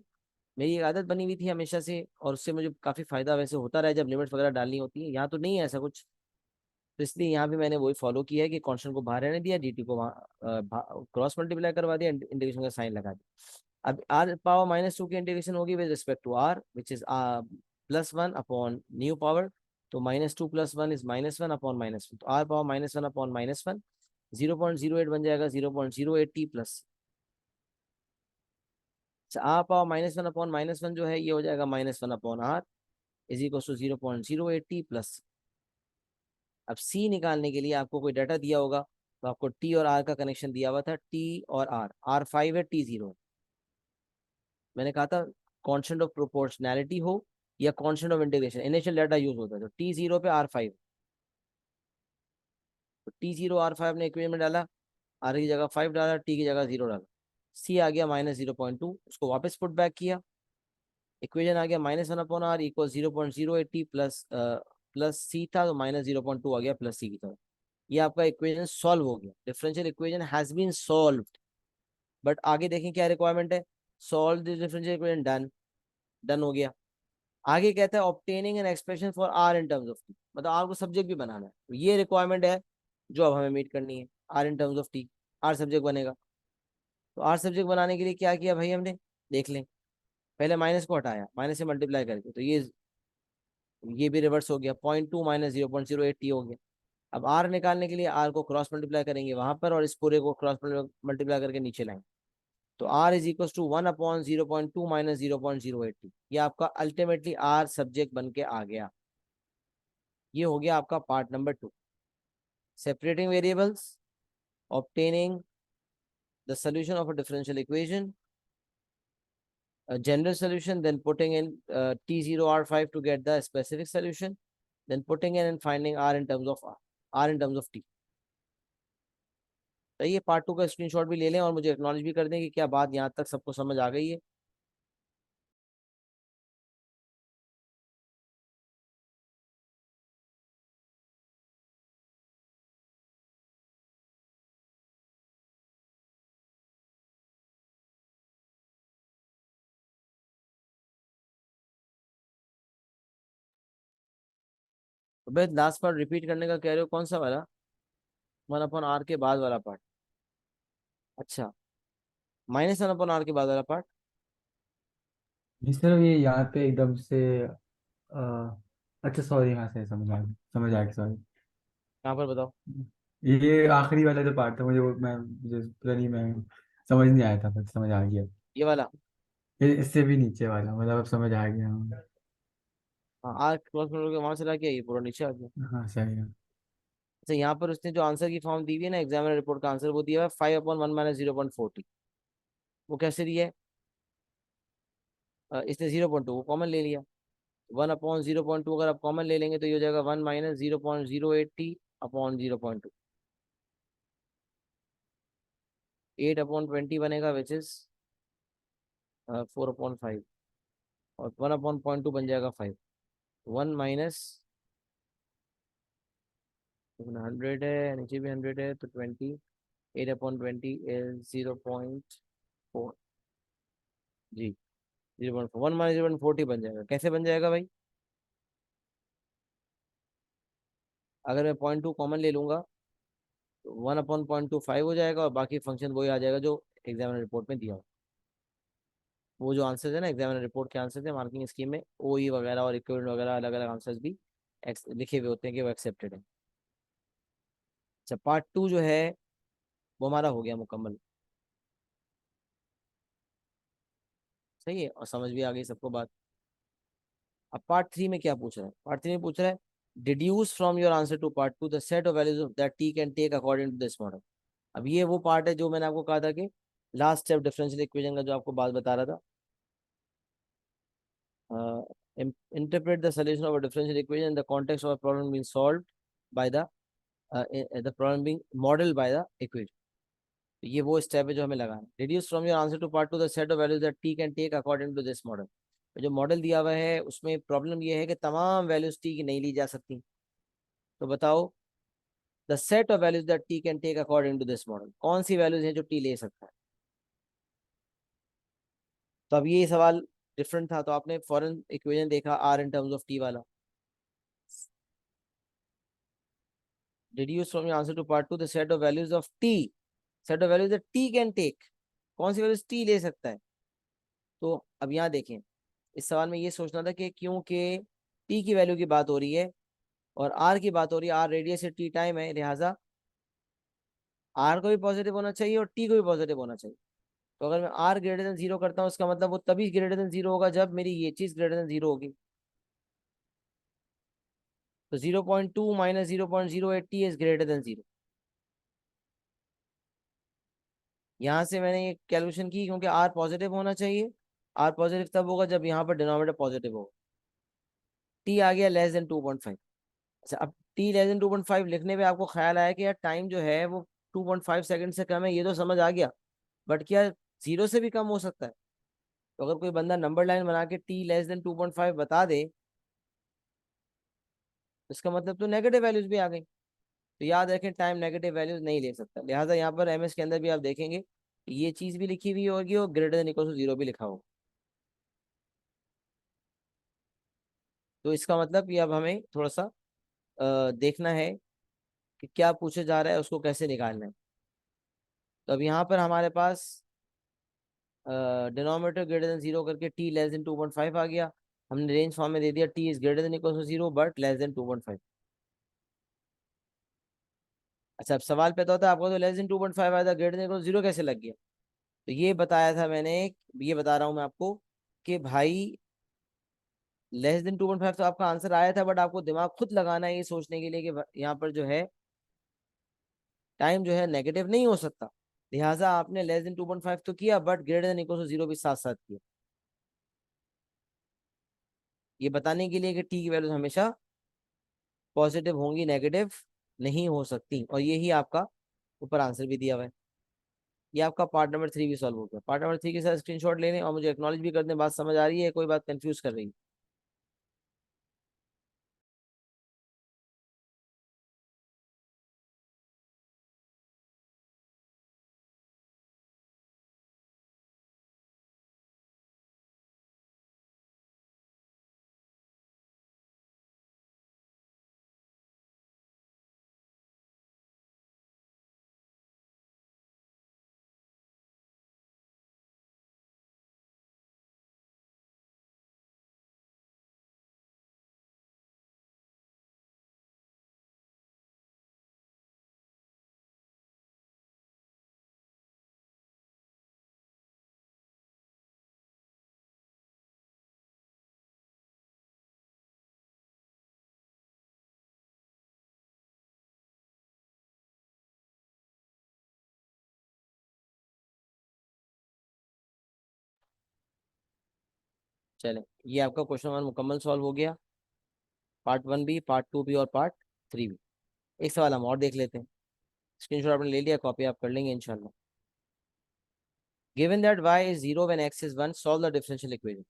मेरी एक आदत बनी हुई थी हमेशा से, और उससे मुझे काफी फायदा वैसे होता रहा जब लिमिट्स वगैरह डालनी होती है। यहाँ तो नहीं है ऐसा कुछ, तो इसलिए यहाँ भी मैंने वही फॉलो किया है कि कांस्टेंट को बाहर रहने दिया, डी टी को वहाँ क्रॉस मल्टीप्लाई करवा दिया, इंटीग्रेशन का साइन लगा दिया। अब आर पावर -2 की इंटीग्रेशन होगी with respect to r, which is +1 upon new power. तो -2 + 1 इज -1 अपॉन -1, तो आर पावर -1 अपॉन -1 0.08 बन जाएगा, 0.08 t plus. R power -1 upon -1 जो है ये हो जाएगा -1 upon r is equal to 0.08 t plus. अब सी निकालने के लिए आपको कोई डाटा दिया होगा, तो आपको टी और आर का कनेक्शन दिया हुआ था, टी और आर 5 है, टी 0 है। मैंने कहा था कांस्टेंट ऑफ प्रोपोर्शनैलिटी हो या constant of integration, initial data use होता है। तो टी 0 पे R5, तो टी 0 R5 ने इक्वेशन में डाला, आर की जगह 5 डाला, टी की जगह 0 डाला, सी आ गया -0.2, उसको वापस पुट बैक किया, इक्वेशन आ गया -1/r इक्वल 0.08 प्लस प्लस सी था, तो -0.2 आ गया प्लस सी की तरफ। ये आपका इक्वेशन सॉल्व हो गया, differential equation has been solved. But आगे देखें क्या रिक्वायरमेंट है, solve this differential equation, done, done हो गया। आगे कहता है obtaining an expression for r in terms of t, मतलब आर को सब्जेक्ट भी बनाना है, तो ये रिक्वायरमेंट है जो अब हमें मीट करनी है, r in terms of t, r subject बनेगा। तो आर सब्जेक्ट बनाने के लिए क्या किया भाई हमने, देख लें। पहले माइनस को हटाया, माइनस से मल्टीप्लाई करके, तो ये भी रिवर्स हो गया, 0.2 माइनस 0.08 हो गया। अब आर निकालने के लिए आर को क्रॉस मल्टीप्लाई करेंगे वहां पर, और इस पूरे को क्रॉस मल्टीप्लाई करके नीचे लाएंगे। तो r is equal to 1/0.2 minus 0.080। ये आपका अल्टीमेटली आर सब्जेक्ट बन के आ गया। ये हो गया आपका part number 2, separating variables, obtaining the solution of a differential equation, a general solution, then putting in T0 R5 to get the specific solution, then putting in and finding R in terms of R in terms of T। तो ये पार्ट 2 का स्क्रीनशॉट भी ले लें और मुझे एक्नॉलेज भी कर दें कि क्या बात यहाँ तक सबको समझ आ गई है। तो भाई लास्ट पार्ट रिपीट करने का कह रहे हो, कौन सा वाला, 1/R के बाद वाला पार्ट? अच्छा, -1/R के बाद वाला पार्ट। जी सर, ये यहाँ पे एकदम से अ, अच्छा सॉरी, यहाँ से समझ आ गया सॉरी। कहाँ पर बताओ? ये आखिरी वाला जो पार्ट था, मुझे पता नहीं, मैं समझ नहीं आया था, बट समझ आ गया। ये वाला। ये इससे भी नीचे वाला, मतलब अब समझ आ गया। हाँ, आर क्रॉस के वहां से लाके ये पूरा नीचे आ गया। हाँ सही है। अच्छा, यहाँ पर उसने जो आंसर की फॉर्म दी हुई है ना, एग्जामिनर रिपोर्ट का आंसर, वो दिया हुआ है 5/1 माइनस 0.40। वो कैसे दिया है? इसने 0.2 को कॉमन ले लिया। 1/0.2 अगर आप कॉमन ले लेंगे तो ये हो जाएगा 1 माइनस 0.080/0.2। 8/20 बनेगा, विच इज 4/5। और 1/0.2 बन जाएगा 5। 1 माइनस 100 है, नीचे भी 100 है, तो 20। 8/20 इज 0.4। जी, 0.4। 1 माइनस 0.40 बन जाएगा। कैसे बन जाएगा भाई? अगर मैं 0.2 कॉमन ले लूंगा तो 1/0.25 हो जाएगा, और बाकी फंक्शन वही आ जाएगा जो एग्जामिनर रिपोर्ट में दिया हो। वो जो आंसर्स है ना एग्जामिनर रिपोर्ट के आंसर्स है मार्किंग स्कीम में, ओ ई वगैरह और इक्विवेलेंट वगैरह अलग अलग आंसर्स भी लिखे हुए होते हैं कि वो एक्सेप्टेड है। अच्छा, पार्ट 2 जो है वो हमारा हो गया मुकम्मल। सही है, और समझ भी आ गई सबको बात। अब पार्ट 3 में क्या पूछ रहा है? पार्ट 3 में पूछ रहा है, deduce from your answer to part 2 the set of values that t can take according to this model. अब ये वो पार्ट है जो मैंने आपको कहा था कि लास्ट स्टेप डिफरेंशियल इक्वेशन का, जो आपको बात बता रहा था। Interpret the solution of a differential equation in the context of a problem being solved by the problem being modeled by the equation। तो ये वो स्टेप है जो हमें लगाना है। Reduce from your answer to part two the set of values that t can take according to this model. जो मॉडल दिया हुआ है उसमें प्रॉब्लम ये है कि तमाम वैल्यूज टी की नहीं ली जा सकती। तो बताओ, the set of values that t can take according to this model, कौन सी वैल्यूज है जो टी ले सकता है? तो अब ये सवाल डिफरेंट था, तो आपने फॉरन इक्वेशन देखा r in terms of t वाला। Deduce from your answer to part 2 the set of values of t, set of values that t can take। कौन सी वैल्यूज t ले सकता है? तो अब यहाँ देखें, इस सवाल में ये सोचना था कि क्योंकि t की वैल्यू की बात हो रही है और r की बात हो रही है, r रेडियस से t टाइम है, लिहाजा r को भी पॉजिटिव होना चाहिए और t को भी पॉजिटिव होना चाहिए। तो अगर मैं r ग्रेटर देन 0 करता हूँ, उसका मतलब वो तभी ग्रेटर देन 0 होगा जब मेरी ये चीज ग्रेटर देन 0 होगी। तो 0.2 माइनस 0.080 इज ग्रेटर देन 0। यहाँ से मैंने ये कैलकुलेशन की क्योंकि आर पॉजिटिव होना चाहिए। आर पॉजिटिव तब होगा जब यहाँ पर डिनोमिनेटर पॉजिटिव होगा। टी आ गया लेस देन 2.5। अच्छा, अब टी लेस देन 2.5 लिखने पे आपको ख्याल आया कि यार टाइम जो है वो 2.5 सेकंड से कम है, ये तो समझ आ गया, बट क्या 0 से भी कम हो सकता है? तो अगर कोई बंदा नंबर लाइन बना के टी लेस देन 2.5 बता दे, तो इसका मतलब तो नेगेटिव वैल्यूज भी आ गई। तो याद रखें, टाइम नेगेटिव वैल्यूज नहीं ले सकता, लिहाजा यहाँ पर एमएस के अंदर भी आप देखेंगे ये चीज भी लिखी हुई होगी और ग्रेटर देन इक्वल टू 0 भी लिखा होगा। तो इसका मतलब ये अब हमें थोड़ा सा देखना है कि क्या पूछे जा रहा है, उसको कैसे निकालना है। तो अब यहाँ पर हमारे पास डिनोमिनेटर ग्रेटर देन 0 करके t लेस देन 2.5 आ गया। हमने रेंज फॉर्म में दे दिया t is greater than equal to 0 but less than 2.5। अच्छा, अब सवाल पैदा होता है आपको तो लेस देन 2.5 आया था, ग्रेटर देन इक्वल टू 0 कैसे लग गया? तो ये बताया था मैंने, ये बता रहा हूँ मैं आपको कि भाई लेस देन 2.5 तो आपका आंसर आया था, बट आपको दिमाग खुद लगाना है ये सोचने के लिए कि यहाँ पर जो है टाइम जो है नेगेटिव नहीं हो सकता, लिहाजा आपने लेस देन 2.5 तो किया but greater than equal to 0 भी साथ साथ किया, ये बताने के लिए कि टी की वैल्यूज हमेशा पॉजिटिव होंगी, नेगेटिव नहीं हो सकती। और यही आपका ऊपर आंसर भी दिया हुआ है। ये आपका पार्ट नंबर 3 भी सॉल्व हो गया। पार्ट नंबर 3 के साथ स्क्रीनशॉट ले लें और मुझे एक्नॉलेज भी कर दें। बात समझ आ रही है, कोई बात कंफ्यूज कर रही है? चलें, ये आपका क्वेश्चन 1 मुकम्मल सॉल्व हो गया। पार्ट 1 भी, पार्ट 2 भी और पार्ट 3 भी। एक सवाल हम और देख लेते हैं। स्क्रीनशॉट आपने ले लिया, कॉपी आप कर लेंगे इंशाल्लाह। Given that y is 0 when x is 1, solve the differential equation.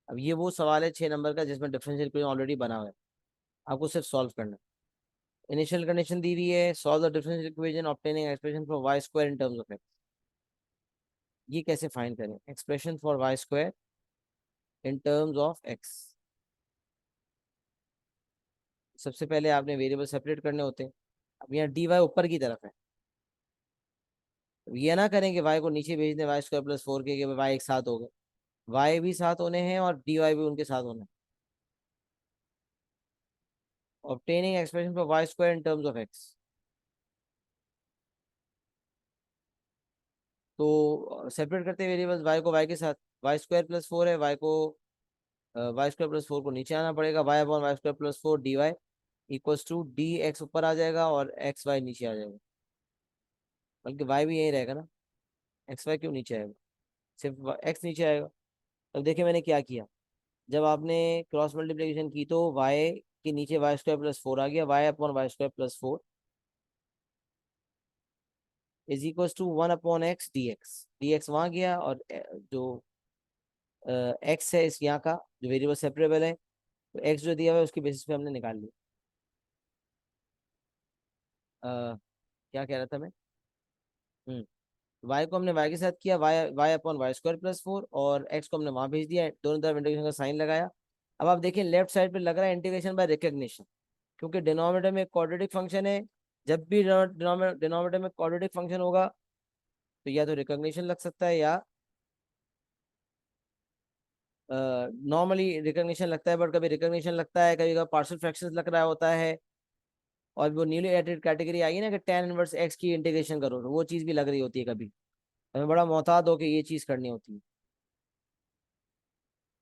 अब ये वो सवाल है 6 नंबर का जिसमें डिफरेंशियल इक्वेशन ऑलरेडी बना हुआ है, आपको सिर्फ सॉल्व करना है। इनिशियल कंडीशन दी हुई है, solve the differential equation obtaining expression for y square in terms of x। ये कैसे फाइंड करें expression for y square in terms of x? सबसे पहले आपने वेरिएबल सेपरेट करने होते हैं। अब यहाँ dy ऊपर की तरफ है, तो ये ना करें कि y को नीचे भेज दें y² + 4 के कि y एक साथ हो गए। y भी साथ होने हैं और dy भी उनके साथ होना है। Obtaining expression for y square in terms of x, तो सेपरेट करते हैं वेरिएबल्स। y को y के साथ, y² + 4 है, y को y² + 4 को नीचे आना पड़ेगा, y/y² + 4 dy equals to dx ऊपर आ जाएगा और xy नीचे आ जाएगा। बल्कि y भी यही रहेगा ना, xy क्यों नीचे आएगा, सिर्फ x नीचे आएगा। अब देखिए मैंने क्या किया, जब आपने क्रॉस मल्टीप्लिकेशन की तो y के नीचे y² + 4 आ गया, y/y² + 4 is equals to 1/x dx। dx वहां गया और जो x है इस यहाँ का जो वेरिएबल सेपरेबल है, तो x जो दिया हुआ है उसके बेसिस पे हमने निकाल लिया। क्या कह रहा था मैं? y को हमने y के साथ किया, y/y² + 4 और x को हमने वहां भेज दिया, दोनों तरफ इंटीग्रेशन का साइन लगाया। अब आप देखें लेफ्ट साइड पे लग रहा है इंटीग्रेशन बाय रिकग्निशन, क्योंकि डिनोमिनेटर में क्वाड्रेटिक फंक्शन है। जब भी डिनोमिनेटर में क्वाड्रेटिक फंक्शन होगा तो या तो रिकग्निशन लग सकता है या नॉर्मली रिकग्निशन लगता है, बट कभी रिकग्निशन लगता है, कभी कभी पार्शियल फ्रैक्शंस लग रहा होता है। और वो न्यूली एडेड कैटेगरी आई है ना कि tan इनवर्स x की इंटीग्रेशन करो, तो वो चीज़ भी लग रही होती है कभी। हमें बड़ा मोहतात हो कि ये चीज़ करनी होती है।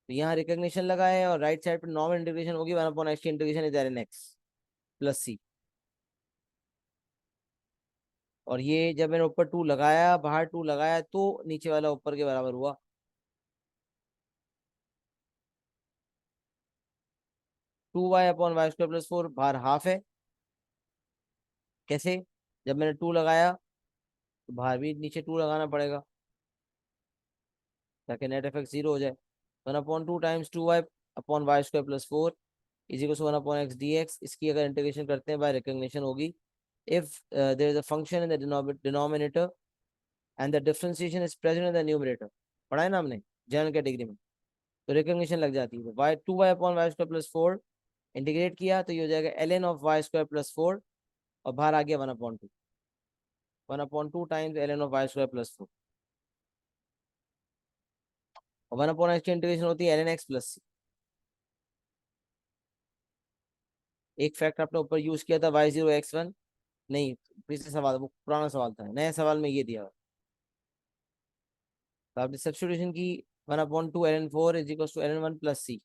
तो यहाँ रिकग्निशन लगा है और राइट साइड पर नॉर्मल इंटीग्रेशन होगी, 1/x की integration is ln x + c। और ये जब मैंने ऊपर 2 लगाया, बाहर 2 लगाया, तो नीचे वाला ऊपर के बराबर हुआ। 2y/y² + 4 बाहर हाफ है। कैसे? जब मैंने 2 लगाया तो बाहर भी नीचे 2 लगाना पड़ेगा ताकि नेट इफेक्ट 0 हो जाए। 1/2 times 2y/y² + 4 is equal to 1/x dx। इसकी अगर इंटीग्रेशन करते हैं बाय रिकग्निशन होगी, if there is a function in the denominator and the differentiation is present in the numerator. पढ़ा है ना हमने जनरल कैटेगरी में, तो रिकग्निशन लग जाती है। y 2y/y² + 4 इंटीग्रेट किया तो ये हो जाएगा ln of y² + 4 और बाहर आ गया 1/2 टाइम्स ln of y² + 4। और 1/x की इंटीग्रेशन होती है ln x प्लस सी। एक फैक्ट आपने ऊपर यूज किया था y0 x1, नहीं पिछले सवाल, वो पुराना सवाल था, नए सवाल में ये दिया हुआ। तो आपने सब्स्टिट्यूशन की 1/2 ln 4 is equal to ln 1 plus C,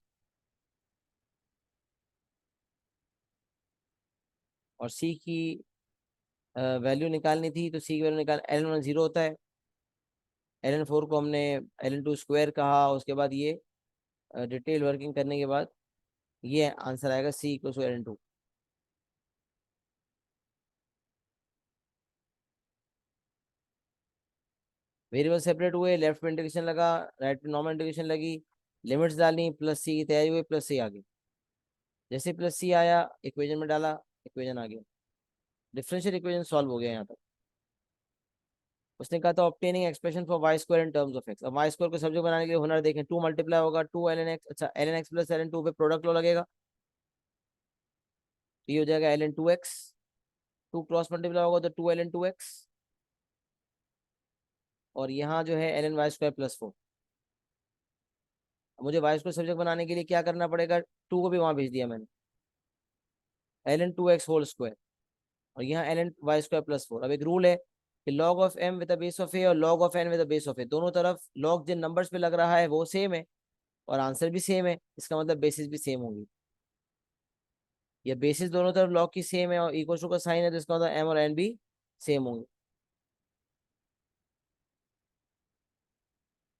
और सी की वैल्यू निकालनी थी, तो सी की वैल्यू निकाल ln 1 0 होता है, ln 4 को हमने ln 2 स्क्वायर कहा, उसके बाद ये डिटेल वर्किंग करने के बाद ये आंसर आएगा c equal to ln 2। Variable separate हुए, लेफ्ट में इंटीग्रेशन लगा, राइट में नॉर्मल इंटीग्रेशन लगी, लिमिट्स डाली, प्लस सी की तैयारी हुई, प्लस सी आ गई। जैसे प्लस सी आया इक्वेशन में डाला, इक्वेशन आ गया, डिफरेंशियल इक्वेशन सॉल्व हो गया यहाँ तक। उसने कहा था obtaining expression for y square in terms of x. अब वाई स्क्वायर को सब्जेक्ट बनाने के लिए हुनर देखें, 2 मल्टीप्लाई होगा 2 ln x, अच्छा ln x प्लस ln 2 पे प्रोडक्ट लॉ लगेगा, तो ये हो जाएगा ln 2x, 2 क्रॉस मल्टीप्लाई होगा तो 2 ln 2x, और यहाँ जो है ln y स्क्वायर प्लस 4। मुझे वाई स्क्वायर सब्जेक्ट बनाने के लिए क्या करना पड़ेगा, 2 को भी वहां भेज दिया मैंने, ln 2x होल स्क्वायर, और यहाँ ln y स्क्वायर प्लस 4। अब एक रूल है कि log of m with the base of a और log of n with the base of a, दोनों तरफ log जिन नंबर्स पे लग रहा है वो सेम है, और आंसर भी सेम है, इसका मतलब बेसिस भी सेम होगी। या बेसिस दोनों तरफ log की सेम है और इक्वल टू का साइन है, तो इसका मतलब m और n भी सेम होंगे।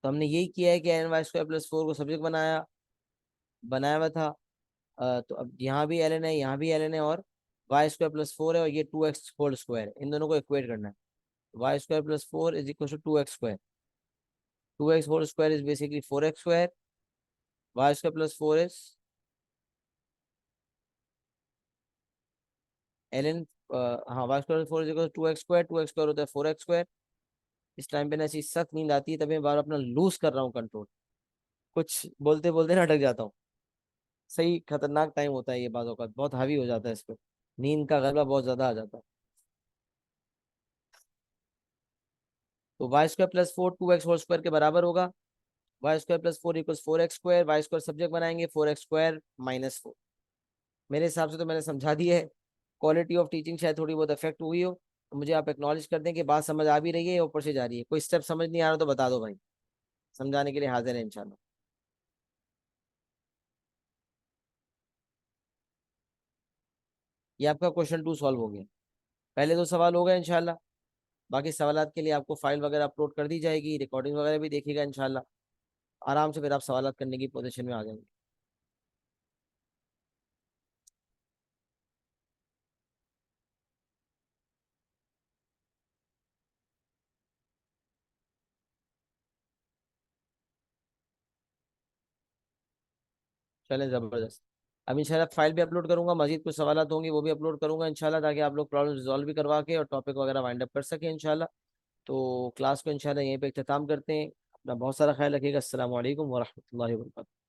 तो हमने यही किया है कि ln y स्क्वायर प्लस 4 को सब्जेक्ट बनाया हुआ था। तो अब यहाँ भी ln है, यहाँ भी ln है, और y स्क्वायर प्लस 4 है, और ये 2x होल स्क्वायर है, इन दोनों को इक्वेट करना है। y square plus 4 is equal to 2x square, 2x whole square is basically 4x square, y square plus 4 is ln, हाँ y square plus 4 is equal to 2x square, 2x square होता है 4x स्क्वायर। इस टाइम पे ना ऐसी सख्त नींद आती है, तभी मैं बार अपना लूज कर रहा हूँ कंट्रोल, कुछ बोलते बोलते ना अटक जाता हूँ। सही खतरनाक टाइम होता है ये, बातों का बहुत हावी हो जाता है इस पे, नींद का गलबा बहुत ज्यादा आ जाता है। तो y square plus 4 2x whole square के बराबर होगा, y square plus 4 equal 4x square, y square subject बनाएंगे 4x स्क्वायर माइनस 4। मेरे हिसाब से तो मैंने समझा दी है, क्वालिटी ऑफ टीचिंग शायद थोड़ी बहुत अफेक्ट हुई हो, तो मुझे आप एक्नॉलेज कर दें कि बात समझ आ भी रही है या ऊपर से जा रही है। कोई स्टेप समझ नहीं आ रहा तो बता दो भाई, समझाने के लिए हाजिर है इंशाल्लाह। ये आपका क्वेश्चन 2 सॉल्व हो गया, पहले 2 सवाल हो गए इंशाल्लाह। बाकी सवालात के लिए आपको फाइल वगैरह अपलोड कर दी जाएगी, रिकॉर्डिंग वगैरह भी देखिएगा इंशाल्लाह, आराम से फिर आप सवालात करने की पोजीशन में आ जाएंगे। चलें ज़बरदस्त। अब इंशाल्लाह फाइल भी अपलोड करूंगा, मजीद कुछ सवालात होंगे वो भी अपलोड करूंगा इंशाल्लाह, ताकि आप लोग प्रॉब्लम रिजॉल्व भी करवा के और टॉपिक वगैरह वाइंड अप कर सकें इंशाल्लाह। तो क्लास को इंशाल्लाह यहीं पे इख्तिताम करते हैं। अपना बहुत सारा ख्याल रखिएगा। अस्सलाम वालेकुम वरहमतुल्लाहि वबरकातुहू।